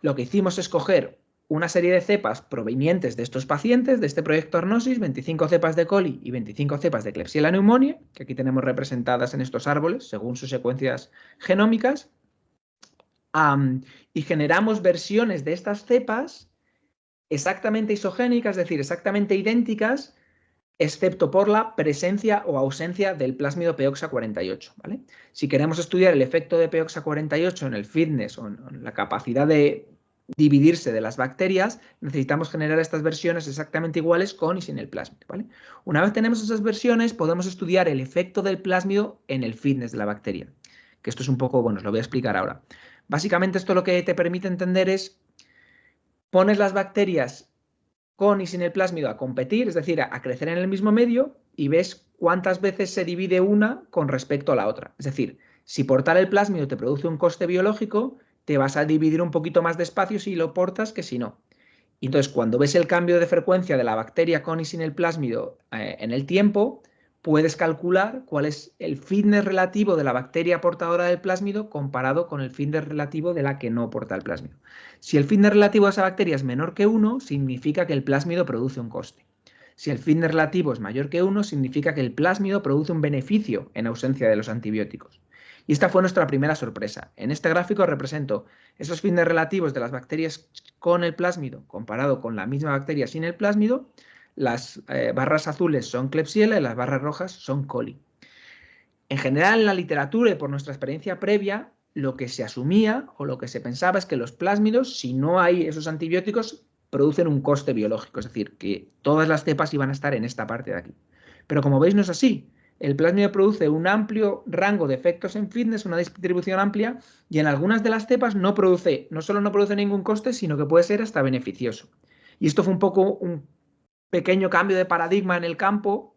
lo que hicimos es coger una serie de cepas provenientes de estos pacientes, de este proyecto Arnosis, 25 cepas de coli y 25 cepas de Klebsiella pneumoniae, que aquí tenemos representadas en estos árboles según sus secuencias genómicas, y generamos versiones de estas cepas exactamente isogénicas, es decir, exactamente idénticas, excepto por la presencia o ausencia del plásmido POXA48, ¿vale? Si queremos estudiar el efecto de POXA48 en el fitness o en la capacidad de dividirse de las bacterias, necesitamos generar estas versiones exactamente iguales con y sin el plásmido, ¿vale? Una vez tenemos esas versiones, podemos estudiar el efecto del plásmido en el fitness de la bacteria, que esto es un poco, bueno, os lo voy a explicar ahora. Básicamente esto lo que te permite entender es, pones las bacterias con y sin el plásmido a competir, es decir, a crecer en el mismo medio, y ves cuántas veces se divide una con respecto a la otra. Es decir, si portar el plásmido te produce un coste biológico, te vas a dividir un poquito más despacio si lo portas que si no. Y entonces, cuando ves el cambio de frecuencia de la bacteria con y sin el plásmido en el tiempo, puedes calcular cuál es el fitness relativo de la bacteria portadora del plásmido comparado con el fitness relativo de la que no porta el plásmido. Si el fitness relativo de esa bacteria es menor que 1, significa que el plásmido produce un coste. Si el fitness relativo es mayor que 1, significa que el plásmido produce un beneficio en ausencia de los antibióticos. Y esta fue nuestra primera sorpresa. En este gráfico represento esos fitness relativos de las bacterias con el plásmido comparado con la misma bacteria sin el plásmido. Las barras azules son Klebsiella y las barras rojas son coli. En general, en la literatura y por nuestra experiencia previa, lo que se asumía o lo que se pensaba es que los plásmidos, si no hay esos antibióticos, producen un coste biológico, es decir, que todas las cepas iban a estar en esta parte de aquí. Pero como veis, no es así. El plásmido produce un amplio rango de efectos en fitness, una distribución amplia, y en algunas de las cepas no solo no produce ningún coste, sino que puede ser hasta beneficioso. Y esto fue un poco un pequeño cambio de paradigma en el campo,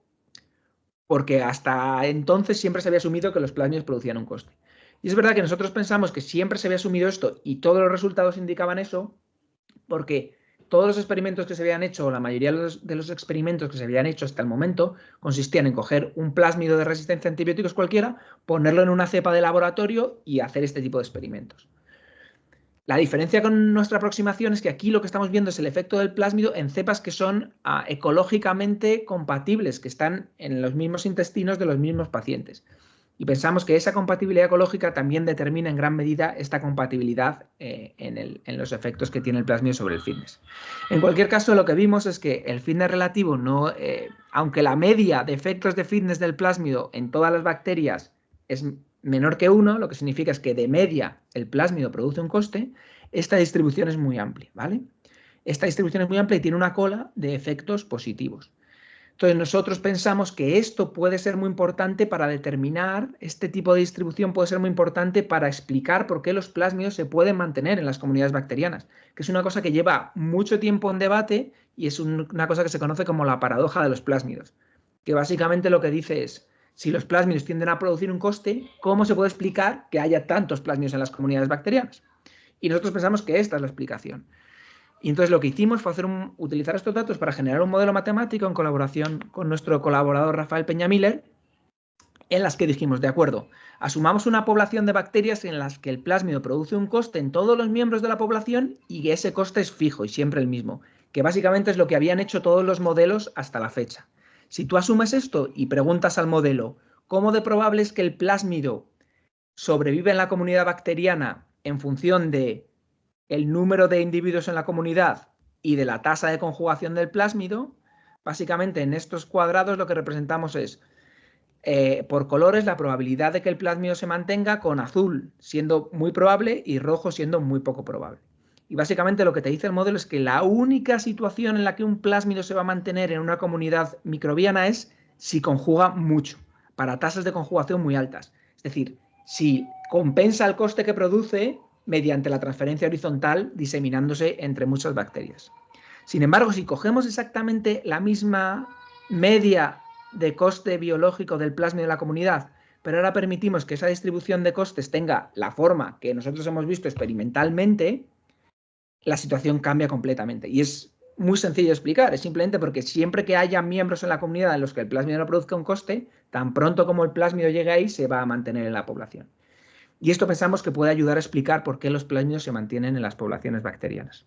porque hasta entonces siempre se había asumido que los plásmidos producían un coste. Y es verdad que nosotros pensamos que siempre se había asumido esto y todos los resultados indicaban eso, porque todos los experimentos que se habían hecho, o la mayoría de los experimentos que se habían hecho hasta el momento, consistían en coger un plásmido de resistencia a antibióticos cualquiera, ponerlo en una cepa de laboratorio y hacer este tipo de experimentos. La diferencia con nuestra aproximación es que aquí lo que estamos viendo es el efecto del plásmido en cepas que son ecológicamente compatibles, que están en los mismos intestinos de los mismos pacientes. Y pensamos que esa compatibilidad ecológica también determina en gran medida esta compatibilidad en los efectos que tiene el plásmido sobre el fitness. En cualquier caso, lo que vimos es que el fitness relativo, aunque la media de efectos de fitness del plásmido en todas las bacterias es menor que 1, lo que significa es que de media el plásmido produce un coste, esta distribución es muy amplia, ¿vale? Esta distribución es muy amplia y tiene una cola de efectos positivos. Entonces nosotros pensamos que esto puede ser muy importante para determinar, este tipo de distribución puede ser muy importante para explicar por qué los plásmidos se pueden mantener en las comunidades bacterianas, que es una cosa que lleva mucho tiempo en debate y es una cosa que se conoce como la paradoja de los plásmidos, que básicamente lo que dice es, si los plásmidos tienden a producir un coste, ¿cómo se puede explicar que haya tantos plásmidos en las comunidades bacterianas? Y nosotros pensamos que esta es la explicación. Y entonces lo que hicimos fue utilizar estos datos para generar un modelo matemático en colaboración con nuestro colaborador Rafael Peñamiller, en las que dijimos, de acuerdo, asumamos una población de bacterias en las que el plásmido produce un coste en todos los miembros de la población y que ese coste es fijo y siempre el mismo, que básicamente es lo que habían hecho todos los modelos hasta la fecha. Si tú asumes esto y preguntas al modelo, ¿cómo de probable es que el plásmido sobrevive en la comunidad bacteriana en función de el número de individuos en la comunidad y de la tasa de conjugación del plásmido? Básicamente en estos cuadrados lo que representamos es por colores la probabilidad de que el plásmido se mantenga, con azul siendo muy probable y rojo siendo muy poco probable. Y básicamente lo que te dice el modelo es que la única situación en la que un plásmido se va a mantener en una comunidad microbiana es si conjuga mucho, para tasas de conjugación muy altas. Es decir, si compensa el coste que produce mediante la transferencia horizontal diseminándose entre muchas bacterias. Sin embargo, si cogemos exactamente la misma media de coste biológico del plásmido de la comunidad, pero ahora permitimos que esa distribución de costes tenga la forma que nosotros hemos visto experimentalmente, la situación cambia completamente. Y es muy sencillo de explicar, es simplemente porque siempre que haya miembros en la comunidad en los que el plásmido no produzca un coste, tan pronto como el plásmido llegue ahí, se va a mantener en la población. Y esto pensamos que puede ayudar a explicar por qué los plásmidos se mantienen en las poblaciones bacterianas.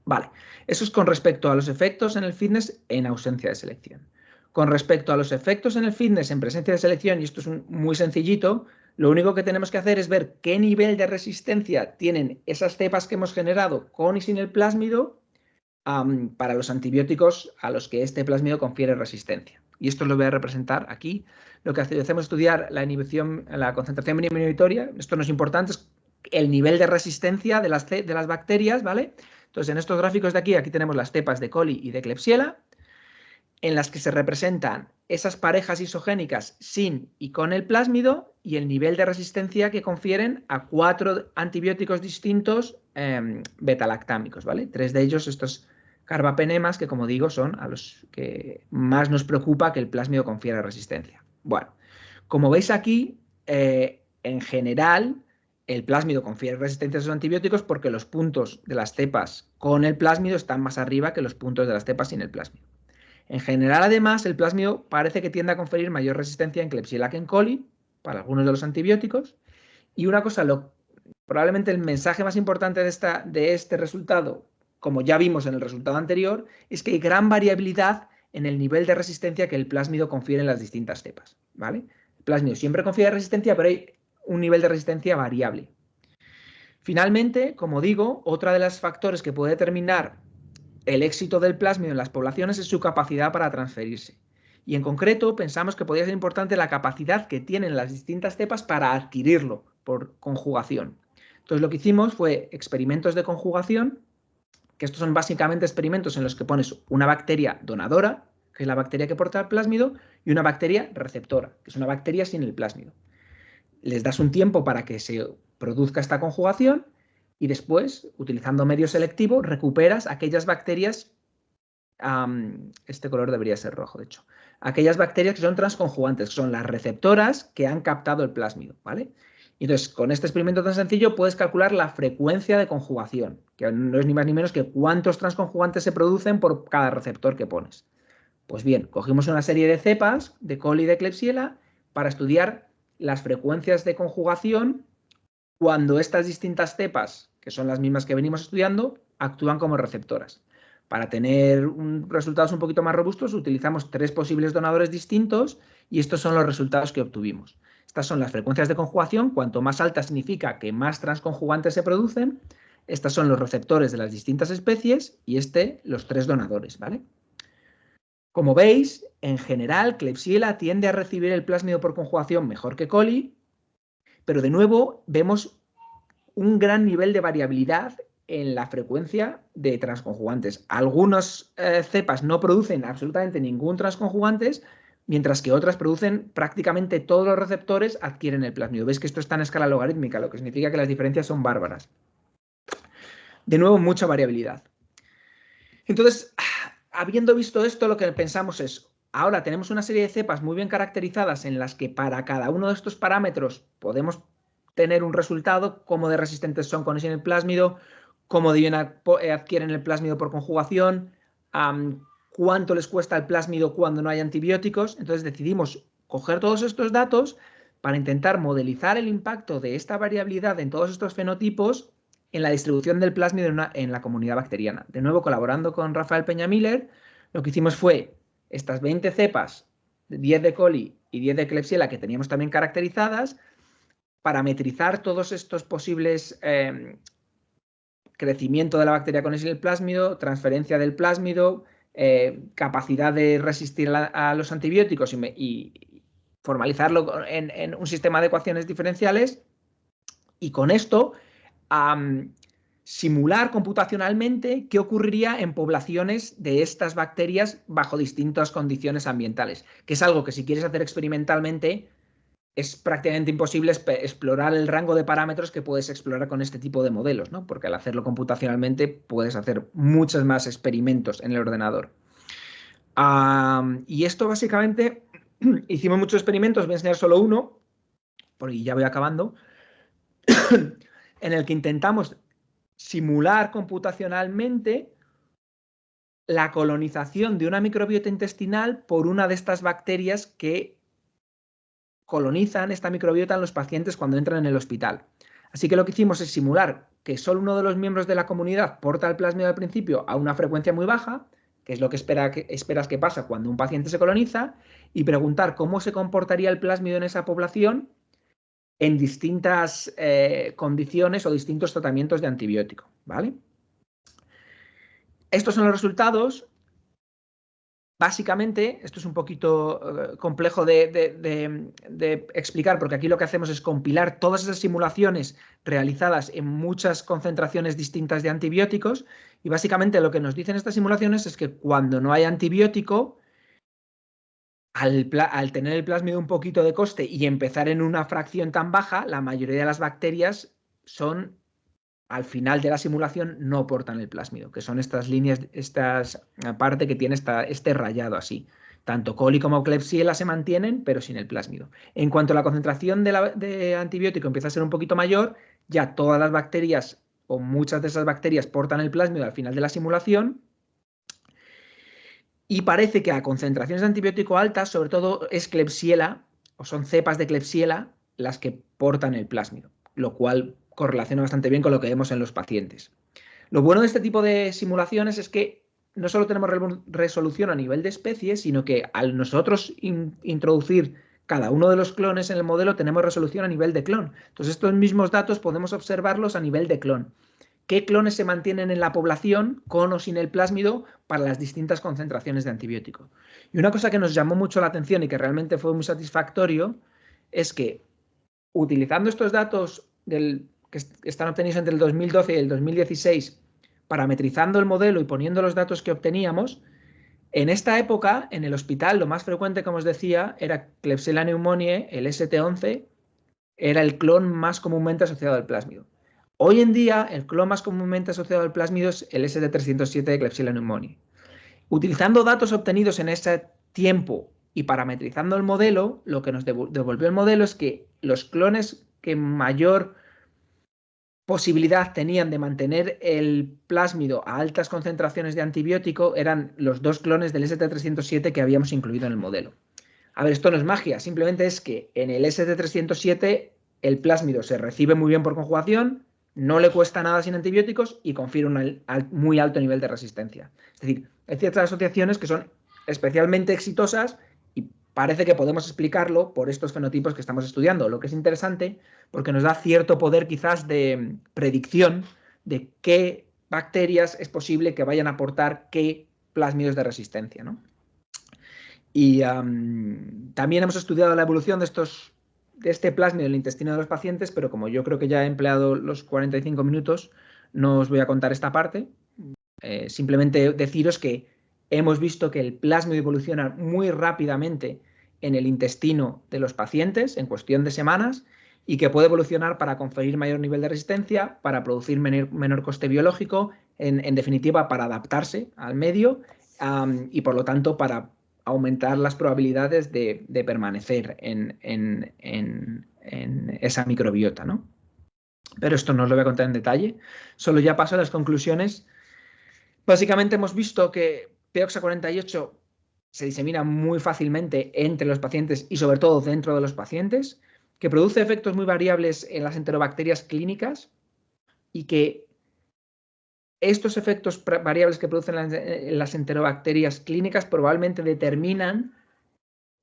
Vale, eso es con respecto a los efectos en el fitness en ausencia de selección. Con respecto a los efectos en el fitness en presencia de selección, y esto es muy sencillito, lo único que tenemos que hacer es ver qué nivel de resistencia tienen esas cepas que hemos generado con y sin el plásmido para los antibióticos a los que este plásmido confiere resistencia. Y esto lo voy a representar aquí. Lo que hacemos es estudiar la inhibición, la concentración mínima inhibitoria. Esto no es importante, es el nivel de resistencia de las bacterias, ¿vale? Entonces, en estos gráficos de aquí tenemos las cepas de coli y de Klebsiella, en las que se representan esas parejas isogénicas sin y con el plásmido y el nivel de resistencia que confieren a 4 antibióticos distintos betalactámicos, ¿vale? 3 de ellos, estos carbapenemas, que como digo, son a los que más nos preocupa que el plásmido confiera resistencia. Bueno, como veis aquí, en general, el plásmido confiere resistencia a esos antibióticos porque los puntos de las cepas con el plásmido están más arriba que los puntos de las cepas sin el plásmido. En general, además, el plásmido parece que tiende a conferir mayor resistencia en Klebsiella que en coli para algunos de los antibióticos. Y una cosa, probablemente el mensaje más importante de este resultado, como ya vimos en el resultado anterior, es que hay gran variabilidad en el nivel de resistencia que el plásmido confiere en las distintas cepas, ¿vale? El plásmido siempre confiere resistencia, pero hay un nivel de resistencia variable. Finalmente, como digo, otra de los factores que puede determinar el éxito del plásmido en las poblaciones es su capacidad para transferirse. Y en concreto pensamos que podría ser importante la capacidad que tienen las distintas cepas para adquirirlo por conjugación. Entonces lo que hicimos fue experimentos de conjugación, que estos son básicamente experimentos en los que pones una bacteria donadora, que es la bacteria que porta el plásmido, y una bacteria receptora, que es una bacteria sin el plásmido. Les das un tiempo para que se produzca esta conjugación y después, utilizando medio selectivo, recuperas aquellas bacterias, este color debería ser rojo, de hecho, aquellas bacterias que son transconjugantes, que son las receptoras que han captado el plásmido, ¿vale? Y entonces, con este experimento tan sencillo, puedes calcular la frecuencia de conjugación, que no es ni más ni menos que cuántos transconjugantes se producen por cada receptor que pones. Pues bien, cogimos una serie de cepas de coli y de Klebsiella para estudiar las frecuencias de conjugación cuando estas distintas cepas, que son las mismas que venimos estudiando, actúan como receptoras. Para tener resultados un poquito más robustos, utilizamos 3 posibles donadores distintos y estos son los resultados que obtuvimos. Estas son las frecuencias de conjugación. Cuanto más alta significa que más transconjugantes se producen. Estas son los receptores de las distintas especies y los 3 donadores, ¿vale? Como veis, en general, Klebsiella tiende a recibir el plásmido por conjugación mejor que coli, pero de nuevo vemos un gran nivel de variabilidad en la frecuencia de transconjugantes. Algunas cepas no producen absolutamente ningún transconjugantes, mientras que otras producen prácticamente todos los receptores adquieren el plásmido. Veis que esto está en escala logarítmica, lo que significa que las diferencias son bárbaras. De nuevo, mucha variabilidad. Entonces, habiendo visto esto, lo que pensamos es, ahora tenemos una serie de cepas muy bien caracterizadas en las que para cada uno de estos parámetros podemos tener un resultado, cómo de resistentes son con el plásmido, cómo de bien adquieren el plásmido por conjugación, cuánto les cuesta el plásmido cuando no hay antibióticos. Entonces decidimos coger todos estos datos para intentar modelizar el impacto de esta variabilidad en todos estos fenotipos en la distribución del plásmido en la comunidad bacteriana. De nuevo, colaborando con Rafael Peña-Miller, lo que hicimos fue estas 20 cepas, 10 de coli y 10 de Klebsiella, que teníamos también caracterizadas, parametrizar todos estos posibles crecimiento de la bacteria con el plásmido, transferencia del plásmido, capacidad de resistir a los antibióticos y formalizarlo en un sistema de ecuaciones diferenciales, y con esto simular computacionalmente qué ocurriría en poblaciones de estas bacterias bajo distintas condiciones ambientales, que es algo que si quieres hacer experimentalmente es prácticamente imposible explorar el rango de parámetros que puedes explorar con este tipo de modelos, ¿no? Porque al hacerlo computacionalmente puedes hacer muchos más experimentos en el ordenador. Y esto básicamente, hicimos muchos experimentos, voy a enseñar solo uno, porque ya voy acabando, en el que intentamos simular computacionalmente la colonización de una microbiota intestinal por una de estas bacterias que colonizan esta microbiota en los pacientes cuando entran en el hospital. Así que lo que hicimos es simular que solo uno de los miembros de la comunidad porta el plásmido al principio a una frecuencia muy baja, que es lo que esperas que pasa cuando un paciente se coloniza, y preguntar cómo se comportaría el plásmido en esa población en distintas condiciones o distintos tratamientos de antibiótico, ¿vale? Estos son los resultados. Básicamente, esto es un poquito complejo de explicar, porque aquí lo que hacemos es compilar todas esas simulaciones realizadas en muchas concentraciones distintas de antibióticos, y básicamente lo que nos dicen estas simulaciones es que cuando no hay antibiótico, al tener el plásmido un poquito de coste y empezar en una fracción tan baja, la mayoría de las bacterias son, al final de la simulación, no portan el plásmido, que son estas líneas, parte que tiene este rayado así. Tanto coli como Klebsiella se mantienen, pero sin el plásmido. En cuanto a la concentración de antibiótico empieza a ser un poquito mayor, ya todas las bacterias o muchas de esas bacterias portan el plásmido al final de la simulación. Y parece que a concentraciones de antibiótico altas, sobre todo es Klebsiella, o son cepas de Klebsiella, las que portan el plásmido, lo cual correlaciona bastante bien con lo que vemos en los pacientes. Lo bueno de este tipo de simulaciones es que no solo tenemos resolución a nivel de especie, sino que al nosotros introducir cada uno de los clones en el modelo, tenemos resolución a nivel de clon. Entonces, estos mismos datos podemos observarlos a nivel de clon. ¿Qué clones se mantienen en la población con o sin el plásmido para las distintas concentraciones de antibiótico? Y una cosa que nos llamó mucho la atención y que realmente fue muy satisfactorio es que, utilizando estos datos que están obtenidos entre el 2012 y el 2016, parametrizando el modelo y poniendo los datos que obteníamos, En esta época, en el hospital, lo más frecuente, como os decía, era Klebsiella pneumoniae, el ST11, era el clon más comúnmente asociado al plásmido. Hoy en día, el clon más comúnmente asociado al plásmido es el ST307 de Klebsiella pneumoniae. Utilizando datos obtenidos en ese tiempo y parametrizando el modelo, lo que nos devolvió el modelo es que los clones que mayor posibilidad tenían de mantener el plásmido a altas concentraciones de antibiótico eran los dos clones del ST307 que habíamos incluido en el modelo. A ver, esto no es magia, simplemente es que en el ST307 el plásmido se recibe muy bien por conjugación, no le cuesta nada sin antibióticos y confiere un muy alto nivel de resistencia. Es decir, hay ciertas asociaciones que son especialmente exitosas y parece que podemos explicarlo por estos fenotipos que estamos estudiando, lo que es interesante porque nos da cierto poder quizás de predicción de qué bacterias es posible que vayan a aportar qué plásmidos de resistencia, ¿no? Y también hemos estudiado la evolución de este plásmido en el intestino de los pacientes, pero como yo creo que ya he empleado los 45 minutos, no os voy a contar esta parte. Simplemente deciros que hemos visto que el plásmido evoluciona muy rápidamente en el intestino de los pacientes en cuestión de semanas y que puede evolucionar para conferir mayor nivel de resistencia, para producir menor coste biológico, en definitiva para adaptarse al medio y por lo tanto para aumentar las probabilidades de permanecer en esa microbiota, ¿no? Pero esto no os lo voy a contar en detalle, solo ya paso a las conclusiones. Básicamente hemos visto que POXA48 se disemina muy fácilmente entre los pacientes y sobre todo dentro de los pacientes, que produce efectos muy variables en las enterobacterias clínicas y que estos efectos variables que producen las enterobacterias clínicas probablemente determinan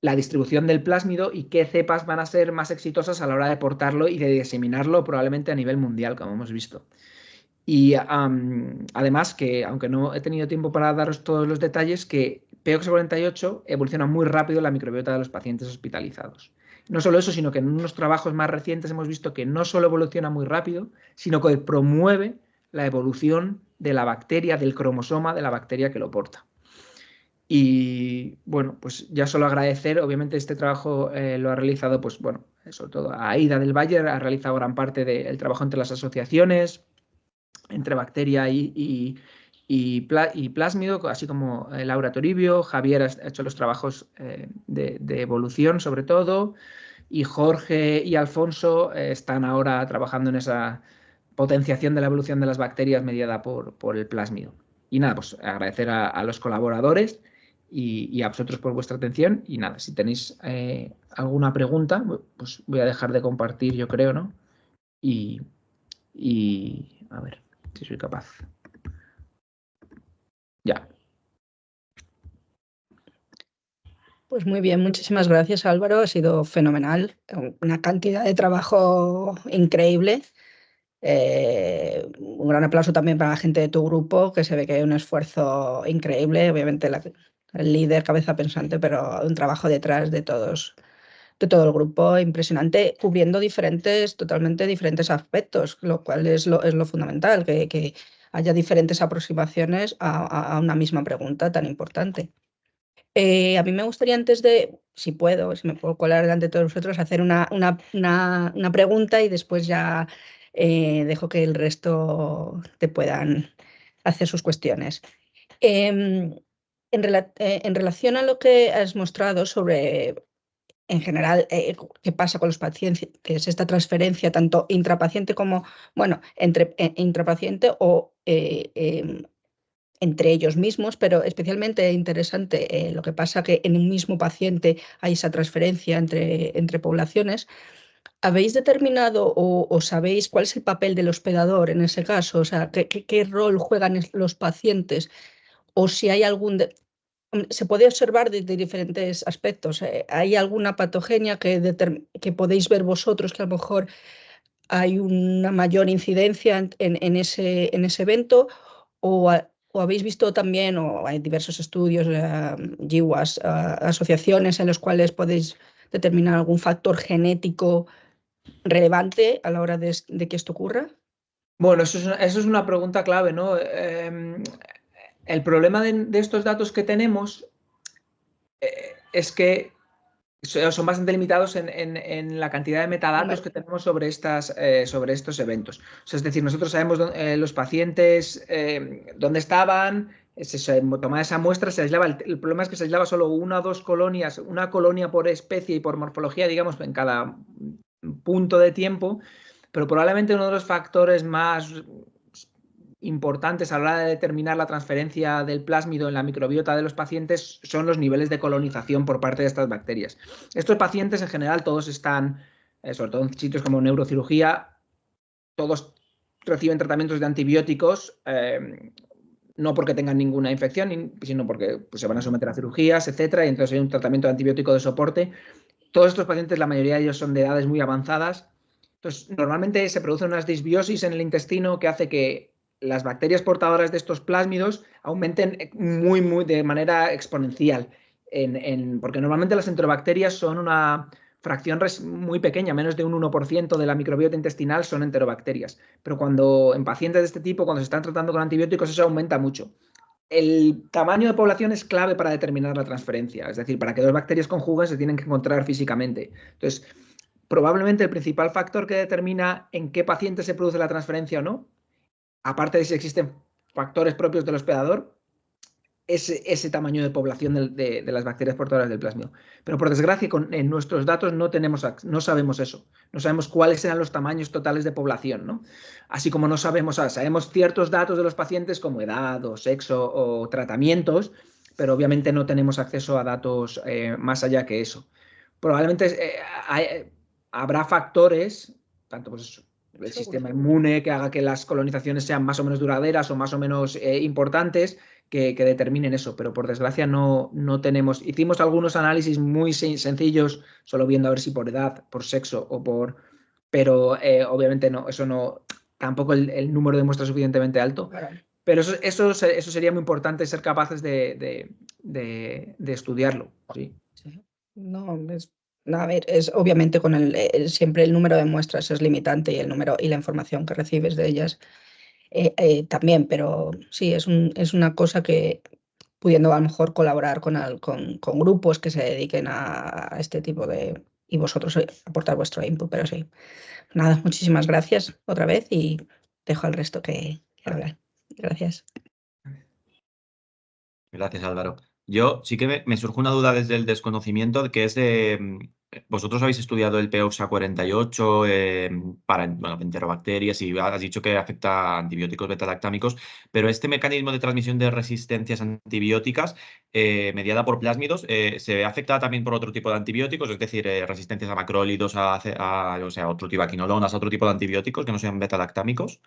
la distribución del plásmido y qué cepas van a ser más exitosas a la hora de portarlo y de diseminarlo probablemente a nivel mundial, como hemos visto. Y además que, aunque no he tenido tiempo para daros todos los detalles, que POX48 evoluciona muy rápido en la microbiota de los pacientes hospitalizados. No solo eso, sino que en unos trabajos más recientes hemos visto que no solo evoluciona muy rápido, sino que promueve la evolución de la bacteria, del cromosoma de la bacteria que lo porta. Y bueno, pues ya solo agradecer, obviamente este trabajo lo ha realizado, pues bueno, sobre todo Aida del Valle, ha realizado gran parte del trabajo entre las asociaciones, entre bacteria y plásmido, así como Laura Toribio, Javier ha hecho los trabajos de evolución sobre todo, y Jorge y Alfonso están ahora trabajando en esa potenciación de la evolución de las bacterias mediada por el plásmido. Y nada, pues agradecer a los colaboradores y a vosotros por vuestra atención. Y nada, si tenéis alguna pregunta, pues voy a dejar de compartir, yo creo, ¿no? Y a ver si soy capaz. Ya. Pues muy bien, muchísimas gracias, Álvaro. Ha sido fenomenal. Una cantidad de trabajo increíble. Un gran aplauso también para la gente de tu grupo, que se ve que hay un esfuerzo increíble. Obviamente el líder, cabeza pensante, pero un trabajo detrás de todos, de todo el grupo impresionante, cubriendo totalmente diferentes aspectos, lo cual es lo fundamental, que haya diferentes aproximaciones a una misma pregunta tan importante. A mí me gustaría antes de, si me puedo colar delante de todos vosotros, hacer una pregunta y después ya dejo que el resto te puedan hacer sus cuestiones. En relación a lo que has mostrado sobre, en general, qué pasa con los pacientes, esta transferencia tanto intrapaciente como, bueno, entre intrapaciente o entre ellos mismos, pero especialmente interesante lo que pasa que en un mismo paciente hay esa transferencia entre poblaciones. ¿Habéis determinado o sabéis cuál es el papel del hospedador en ese caso? O sea, ¿qué rol juegan los pacientes? O si hay se puede observar desde diferentes aspectos. ¿Hay alguna patogenia que podéis ver vosotros que a lo mejor hay una mayor incidencia en ese evento? ¿O habéis visto también, o hay diversos estudios, GWAS, asociaciones en las cuales podéis determinar algún factor genético relevante a la hora de que esto ocurra? Bueno, eso es una pregunta clave, ¿no? el problema de estos datos que tenemos es que son bastante limitados en la cantidad de metadatos que tenemos sobre estos eventos. O sea, es decir, nosotros sabemos los pacientes dónde estaban, se tomaba esa muestra, se aislaba. El problema es que se aislaba solo una o dos colonias, una colonia por especie y por morfología, digamos, en cada punto de tiempo, pero probablemente uno de los factores más importantes a la hora de determinar la transferencia del plásmido en la microbiota de los pacientes son los niveles de colonización por parte de estas bacterias. Estos pacientes en general todos están, sobre todo en sitios como neurocirugía, todos reciben tratamientos de antibióticos, no porque tengan ninguna infección, sino porque pues, se van a someter a cirugías, etcétera, y entonces hay un tratamiento de antibiótico de soporte. Todos estos pacientes, la mayoría de ellos son de edades muy avanzadas. Entonces, normalmente se producen unas disbiosis en el intestino que hace que las bacterias portadoras de estos plásmidos aumenten de manera exponencial. Porque normalmente las enterobacterias son una fracción muy pequeña, menos de un 1% de la microbiota intestinal son enterobacterias. Pero en pacientes de este tipo, cuando se están tratando con antibióticos, eso aumenta mucho. El tamaño de población es clave para determinar la transferencia. Es decir, para que dos bacterias conjuguen se tienen que encontrar físicamente. Entonces, probablemente el principal factor que determina en qué paciente se produce la transferencia o no, aparte de si existen factores propios del hospedador, es ese tamaño de población de las bacterias portadoras del plásmido. Pero por desgracia, en nuestros datos no sabemos eso. No sabemos cuáles eran los tamaños totales de población, ¿no? Así como no sabemos ciertos datos de los pacientes como edad o sexo o tratamientos, pero obviamente no tenemos acceso a datos más allá que eso. Probablemente habrá factores, tanto pues el sistema inmune que haga que las colonizaciones sean más o menos duraderas o más o menos importantes, que determinen eso, pero por desgracia no tenemos. Hicimos algunos análisis muy sencillos, solo viendo a ver si por edad, por sexo o por... Pero obviamente no, eso no, tampoco el número de muestras suficientemente alto. Claro. Pero eso sería muy importante, ser capaces de estudiarlo. Sí. No, a ver, es obviamente siempre el número de muestras es limitante y el número y la información que recibes de ellas también, pero sí, es una cosa que pudiendo a lo mejor colaborar con grupos que se dediquen a este tipo de... y vosotros aportar vuestro input, pero sí. Nada, muchísimas gracias otra vez y dejo al resto que hablar. Gracias. Gracias, Álvaro. Yo sí que me surge una duda desde el desconocimiento, que es de... Vosotros habéis estudiado el POXA 48 para enterobacterias y has dicho que afecta a antibióticos beta-lactámicos, pero este mecanismo de transmisión de resistencias antibióticas mediada por plásmidos, ¿se ve afectada también por otro tipo de antibióticos? Es decir, resistencias a macrólidos, otro tipo de quinolonas, a otro tipo de antibióticos que no sean beta-lactámicos.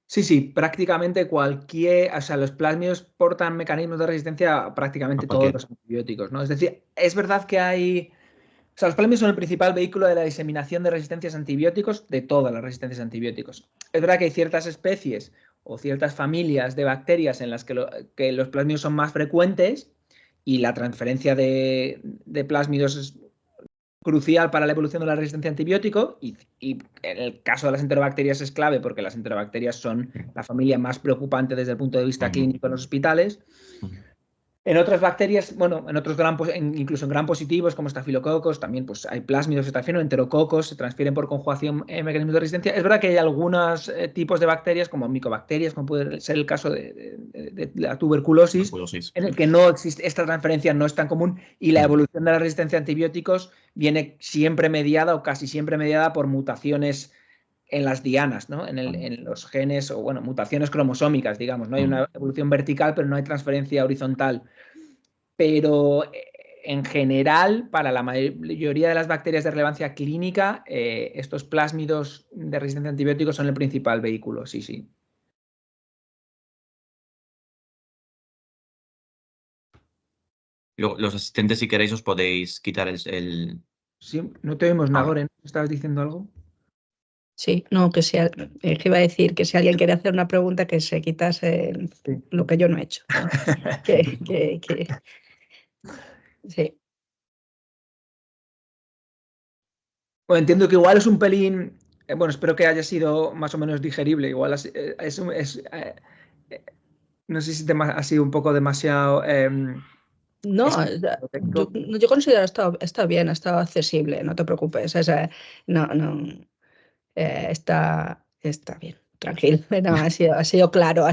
Sí, prácticamente los plásmidos portan mecanismos de resistencia a prácticamente todos los antibióticos, ¿no? Es decir, es verdad que los plásmidos son el principal vehículo de la diseminación de resistencias a antibióticos, de todas las resistencias a antibióticos. Es verdad que hay ciertas especies o ciertas familias de bacterias en las que los plásmidos son más frecuentes y la transferencia de plásmidos es crucial para la evolución de la resistencia a antibiótico y en el caso de las enterobacterias es clave porque las enterobacterias son la familia más preocupante desde el punto de vista clínico en los hospitales. En otras bacterias, bueno, en otros incluso en gram positivos como estafilococos, también pues, hay plásmidos que se transfieren, enterococos, se transfieren por conjugación mecanismos de resistencia. Es verdad que hay algunos tipos de bacterias, como micobacterias, como puede ser el caso de la tuberculosis, en el que no existe, esta transferencia no es tan común y la evolución de la resistencia a antibióticos viene siempre mediada o casi siempre mediada por mutaciones en las dianas, ¿no? En los genes o, bueno, mutaciones cromosómicas, digamos. No hay una evolución vertical, pero no hay transferencia horizontal. Pero en general, para la mayoría de las bacterias de relevancia clínica, estos plásmidos de resistencia a antibióticos son el principal vehículo, sí. Los asistentes, si queréis, os podéis quitar el... Sí, no te oímos, Nagore, ¿estabas diciendo algo? Sí, no, que iba a decir que si alguien quiere hacer una pregunta, que se quitase lo que yo no he hecho. Sí. Bueno, entiendo que igual es un pelín, bueno, espero que haya sido más o menos digerible, igual No sé si ha sido un poco demasiado... No, técnico. yo considero está bien, está accesible, no te preocupes. No, no, está bien, tranquilo. No, ha sido claro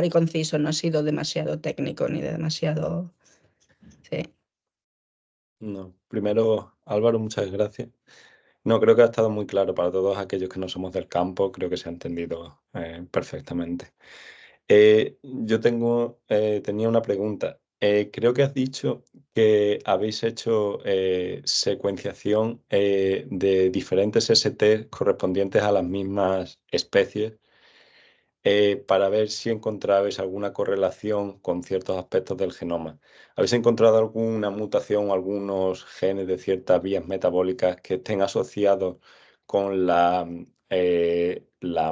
y conciso, no ha sido demasiado técnico ni demasiado. Sí. No, primero, Álvaro, muchas gracias. No, creo que ha estado muy claro para todos aquellos que no somos del campo, creo que se ha entendido perfectamente. Yo tenía una pregunta. Creo que has dicho que habéis hecho secuenciación de diferentes ST correspondientes a las mismas especies para ver si encontrabais alguna correlación con ciertos aspectos del genoma. ¿Habéis encontrado alguna mutación o algunos genes de ciertas vías metabólicas que estén asociados con la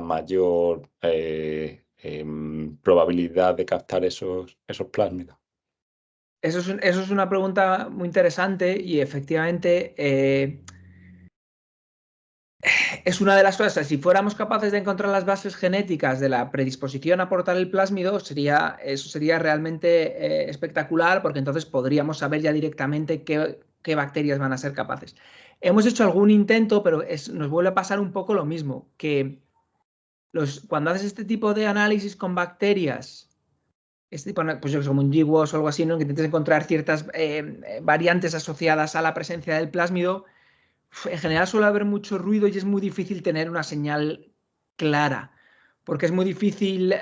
mayor probabilidad de captar esos plásmidos? Eso es una pregunta muy interesante y efectivamente es una de las cosas. Si fuéramos capaces de encontrar las bases genéticas de la predisposición a aportar el plásmido, eso sería realmente espectacular, porque entonces podríamos saber ya directamente qué bacterias van a ser capaces. Hemos hecho algún intento, pero nos vuelve a pasar un poco lo mismo, que cuando haces este tipo de análisis con bacterias, este tipo, pues como un GWAS o algo así, ¿no? Que intentas encontrar ciertas variantes asociadas a la presencia del plásmido, en general suele haber mucho ruido y es muy difícil tener una señal clara, porque es muy difícil,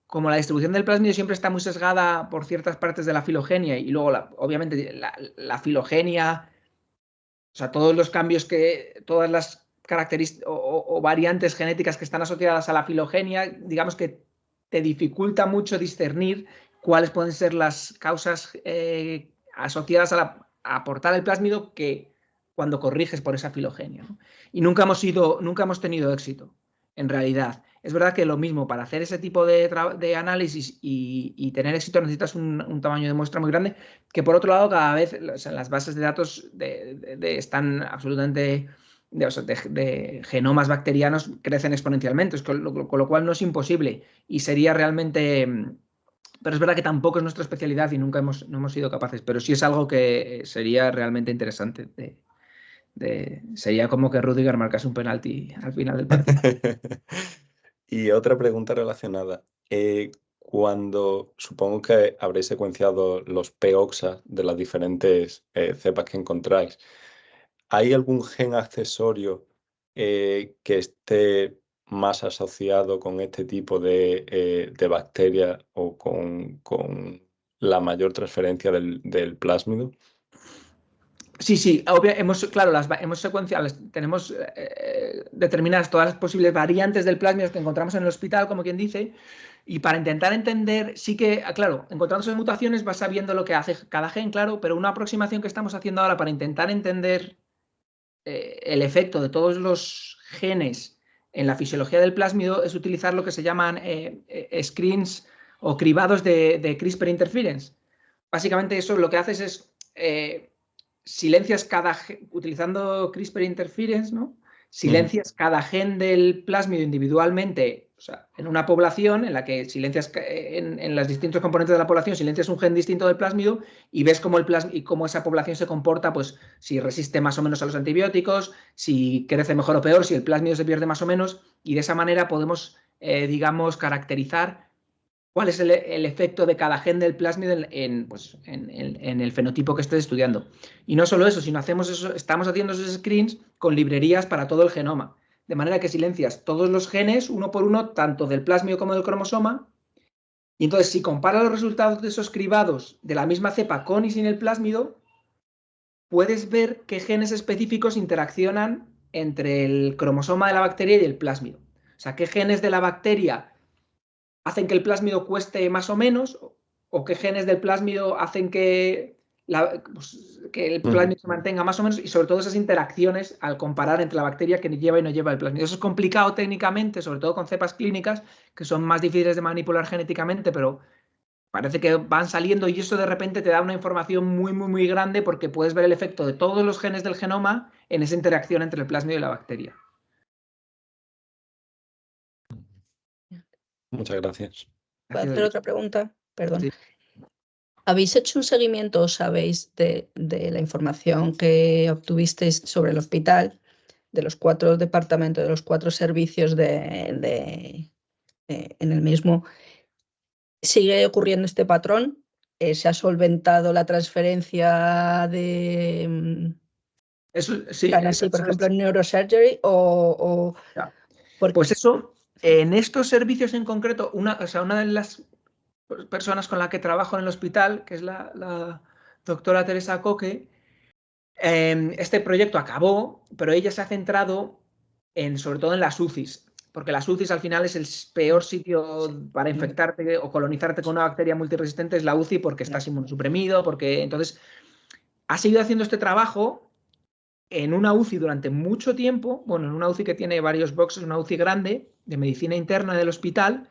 como la distribución del plásmido siempre está muy sesgada por ciertas partes de la filogenia y luego, obviamente, la filogenia, o sea, todos los cambios todas las características o variantes genéticas que están asociadas a la filogenia, digamos que te dificulta mucho discernir cuáles pueden ser las causas asociadas a aportar el plásmido cuando corriges por esa filogenia, ¿no? Y nunca hemos tenido éxito, en realidad. Es verdad que lo mismo, para hacer ese tipo de análisis y tener éxito necesitas un tamaño de muestra muy grande, que por otro lado cada vez las bases de datos están absolutamente... De genomas bacterianos crecen exponencialmente, con lo cual no es imposible y sería realmente... Pero es verdad que tampoco es nuestra especialidad y no hemos sido capaces, pero sí es algo que sería realmente interesante. Sería como que Rudiger marcase un penalti al final del partido. Y otra pregunta relacionada. Supongo que habréis secuenciado los POXA de las diferentes cepas que encontráis, ¿hay algún gen accesorio que esté más asociado con este tipo de bacterias o con la mayor transferencia del plásmido? Sí, claro, hemos secuenciado, tenemos determinadas todas las posibles variantes del plásmido que encontramos en el hospital, como quien dice, y para intentar entender, sí que, claro, encontrándose mutaciones vas sabiendo lo que hace cada gen, claro, pero una aproximación que estamos haciendo ahora para intentar entender el efecto de todos los genes en la fisiología del plásmido es utilizar lo que se llaman screens o cribados de CRISPR interference. Básicamente eso lo que haces es silencias utilizando CRISPR interference, ¿no? Silencias cada gen del plásmido individualmente, o sea, en una población en la que silencias en los distintos componentes de la población, silencias un gen distinto del plásmido y ves cómo esa población se comporta, pues si resiste más o menos a los antibióticos, si crece mejor o peor, si el plásmido se pierde más o menos, y de esa manera podemos, digamos, caracterizar cuál es el efecto de cada gen del plásmido en el fenotipo que estés estudiando. Y no solo eso, sino estamos haciendo esos screens con librerías para todo el genoma. De manera que silencias todos los genes, uno por uno, tanto del plásmido como del cromosoma. Y entonces, si comparas los resultados de esos cribados de la misma cepa con y sin el plásmido, puedes ver qué genes específicos interaccionan entre el cromosoma de la bacteria y el plásmido. O sea, qué genes de la bacteria hacen que el plásmido cueste más o menos, o qué genes del plásmido hacen que el plásmido se mantenga más o menos, y sobre todo esas interacciones al comparar entre la bacteria que lleva y no lleva el plásmido. Eso es complicado técnicamente, sobre todo con cepas clínicas, que son más difíciles de manipular genéticamente, pero parece que van saliendo y eso de repente te da una información muy, muy, muy grande porque puedes ver el efecto de todos los genes del genoma en esa interacción entre el plásmido y la bacteria. Muchas gracias. ¿Puedo hacer otra pregunta? Perdón. Sí. ¿Habéis hecho un seguimiento o sabéis de la información que obtuvisteis sobre el hospital, de los 4 departamentos, de los 4 servicios en el mismo? ¿Sigue ocurriendo este patrón? ¿Se ha solventado la transferencia de Eso, sí, tan así, por ejemplo, en neurosurgery pues eso, en estos servicios en concreto, una de las personas con la que trabajo en el hospital, que es la doctora Teresa Coque, este proyecto acabó, pero ella se ha centrado sobre todo en las UCIs, porque las UCIs al final es el peor sitio para infectarte o colonizarte con una bacteria multiresistente, es la UCI, porque estás inmunosuprimido, porque entonces ha seguido haciendo este trabajo en una UCI durante mucho tiempo, bueno, en una UCI que tiene varios boxes, una UCI grande de medicina interna del hospital,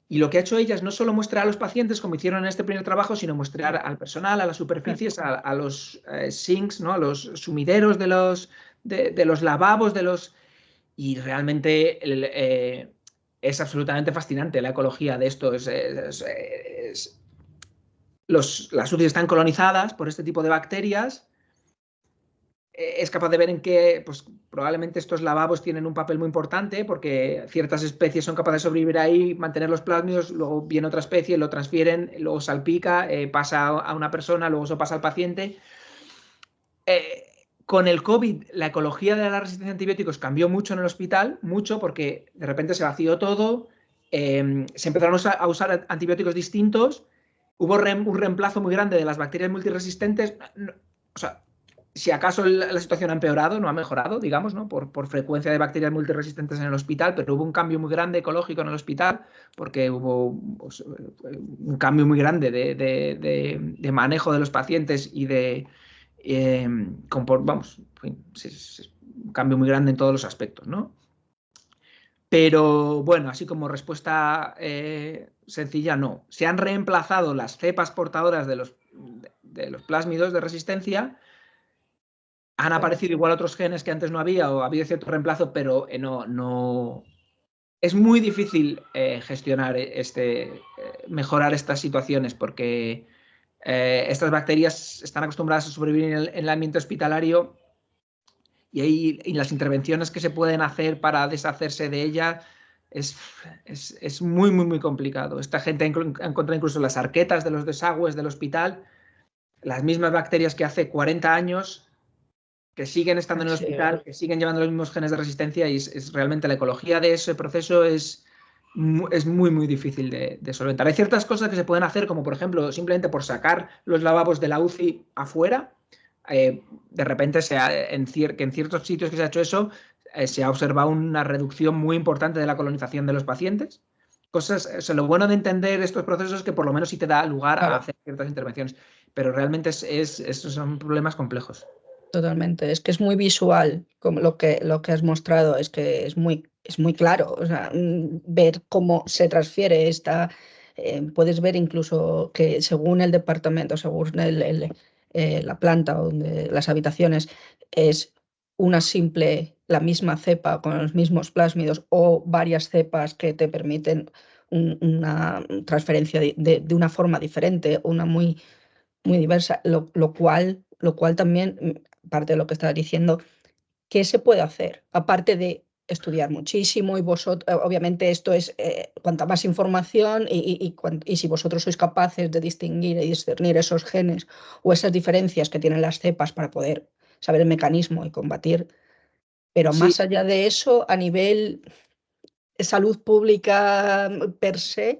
y lo que ha hecho ella es no solo mostrar a los pacientes como hicieron en este primer trabajo, sino mostrar al personal, a las superficies, a los sinks, ¿no? A los sumideros de los lavabos, y realmente es absolutamente fascinante la ecología de esto. Las UCIs están colonizadas por este tipo de bacterias. Es capaz de ver en qué, pues probablemente estos lavabos tienen un papel muy importante porque ciertas especies son capaces de sobrevivir ahí, mantener los plásmidos, luego viene otra especie, lo transfieren, luego salpica, pasa a una persona, luego eso pasa al paciente. Con el COVID, la ecología de la resistencia a antibióticos cambió mucho en el hospital, mucho, porque de repente se vació todo, se empezaron a usar antibióticos distintos, hubo un reemplazo muy grande de las bacterias multiresistentes. O sea, si acaso la situación ha empeorado, no ha mejorado, digamos, ¿no? Por frecuencia de bacterias multiresistentes en el hospital, pero hubo un cambio muy grande ecológico en el hospital porque hubo pues, un cambio muy grande de manejo de los pacientes y vamos, es un cambio muy grande en todos los aspectos, ¿no? Pero bueno, así como respuesta sencilla, no. Se han reemplazado las cepas portadoras de los plásmidos de resistencia. Han aparecido igual otros genes que antes no había o ha habido cierto reemplazo, pero no. Es muy difícil gestionar mejorar estas situaciones porque estas bacterias están acostumbradas a sobrevivir en el ambiente hospitalario y las intervenciones que se pueden hacer para deshacerse de ella es muy, muy, muy complicado. Esta gente ha encontrado incluso las arquetas de los desagües del hospital, las mismas bacterias que hace 40 años que siguen estando en el hospital, que siguen llevando los mismos genes de resistencia y es realmente la ecología de ese proceso es muy, muy difícil de solventar. Hay ciertas cosas que se pueden hacer, como por ejemplo, simplemente por sacar los lavabos de la UCI afuera, de repente que en ciertos sitios que se ha hecho eso, se ha observado una reducción muy importante de la colonización de los pacientes. Lo bueno de entender estos procesos es que por lo menos sí te da lugar a hacer ciertas intervenciones, pero realmente estos son problemas complejos. Totalmente, es que es muy visual como lo que has mostrado, es que es muy claro, o sea, ver cómo se transfiere puedes ver incluso que según el departamento, según la planta o las habitaciones, es la misma cepa con los mismos plásmidos o varias cepas que te permiten una transferencia de una forma diferente, una muy, muy diversa, lo cual también, parte de lo que estabas diciendo, ¿qué se puede hacer? Aparte de estudiar muchísimo y vosotros, obviamente esto es cuanta más información y si vosotros sois capaces de distinguir y discernir esos genes o esas diferencias que tienen las cepas para poder saber el mecanismo y combatir, pero Sí. más allá de eso, a nivel salud pública per se,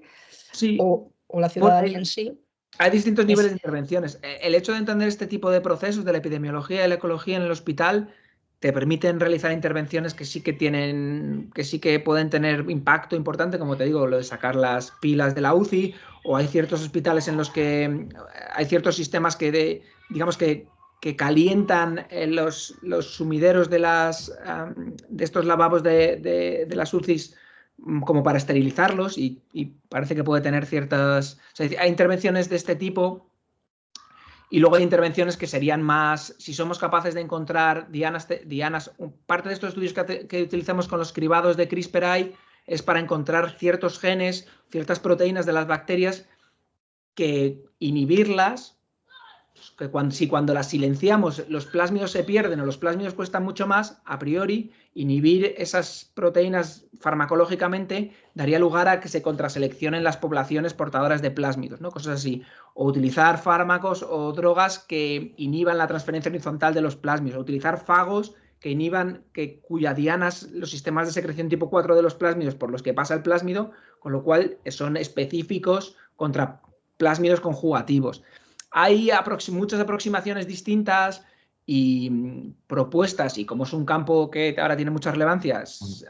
sí. o la ciudadanía en sí. Hay distintos niveles de intervenciones. El hecho de entender este tipo de procesos de la epidemiología y la ecología en el hospital te permiten realizar intervenciones que sí que pueden tener impacto importante, como te digo, lo de sacar las pilas de la UCI, o hay ciertos hospitales en los que hay ciertos sistemas digamos que calientan los sumideros de estos lavabos de las UCIs como para esterilizarlos y parece que puede tener ciertas... O sea, hay intervenciones de este tipo y luego hay intervenciones que serían más... Si somos capaces de encontrar dianas parte de estos estudios que utilizamos con los cribados de CRISPR-AI es para encontrar ciertos genes, ciertas proteínas de las bacterias que inhibirlas, que cuando las silenciamos los plásmidos se pierden o los plásmidos cuestan mucho más, a priori, inhibir esas proteínas farmacológicamente daría lugar a que se contraseleccionen las poblaciones portadoras de plásmidos, ¿no? Cosas así. O utilizar fármacos o drogas que inhiban la transferencia horizontal de los plásmidos, o utilizar fagos que inhiban, cuya dianas, los sistemas de secreción tipo 4 de los plásmidos por los que pasa el plásmido, con lo cual son específicos contra plásmidos conjugativos. Hay muchas aproximaciones distintas y propuestas, y como es un campo que ahora tiene muchas relevancias,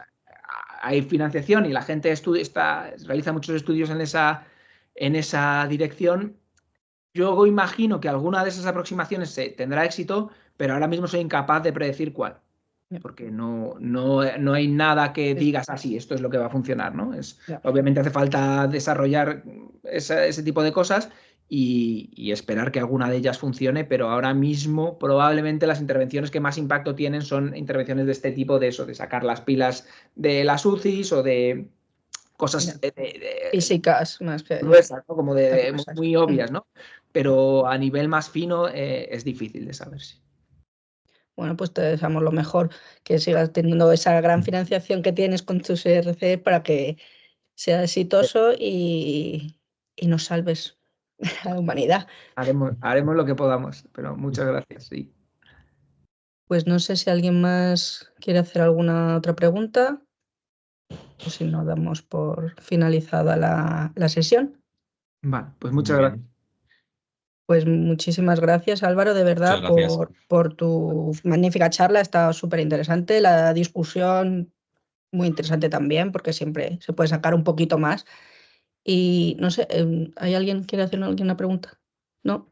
hay financiación y la gente realiza muchos estudios en esa dirección. Yo imagino que alguna de esas aproximaciones tendrá éxito, pero ahora mismo soy incapaz de predecir cuál, porque no hay nada que digas así, esto es lo que va a funcionar, ¿no? Obviamente hace falta desarrollar ese tipo de cosas y esperar que alguna de ellas funcione, pero ahora mismo probablemente las intervenciones que más impacto tienen son intervenciones de este tipo, de sacar las pilas de las UCIs o de cosas físicas más que gruesas, ¿no? Como muy obvias, ¿no? Pero a nivel más fino es difícil de saber. Sí. Bueno, pues te deseamos lo mejor, que sigas teniendo esa gran financiación que tienes con tus ERC para que sea exitoso y nos salves a la humanidad. Haremos lo que podamos, pero muchas gracias. Sí. Pues no sé si alguien más quiere hacer alguna otra pregunta o si no damos por finalizada la sesión. Vale, pues muchas gracias. Pues muchísimas gracias, Álvaro, de verdad, por tu magnífica charla. Ha estado súper interesante. La discusión muy interesante también, porque siempre se puede sacar un poquito más. Y no sé, ¿hay alguien que quiere hacer alguna pregunta? No,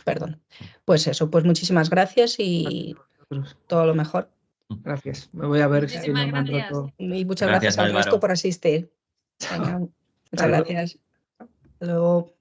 perdón. Pues eso, pues muchísimas gracias y todo lo mejor. Gracias. Me voy a ver si Muchísimas gracias. Y muchas gracias al resto por asistir. Venga, muchas gracias. Hasta luego.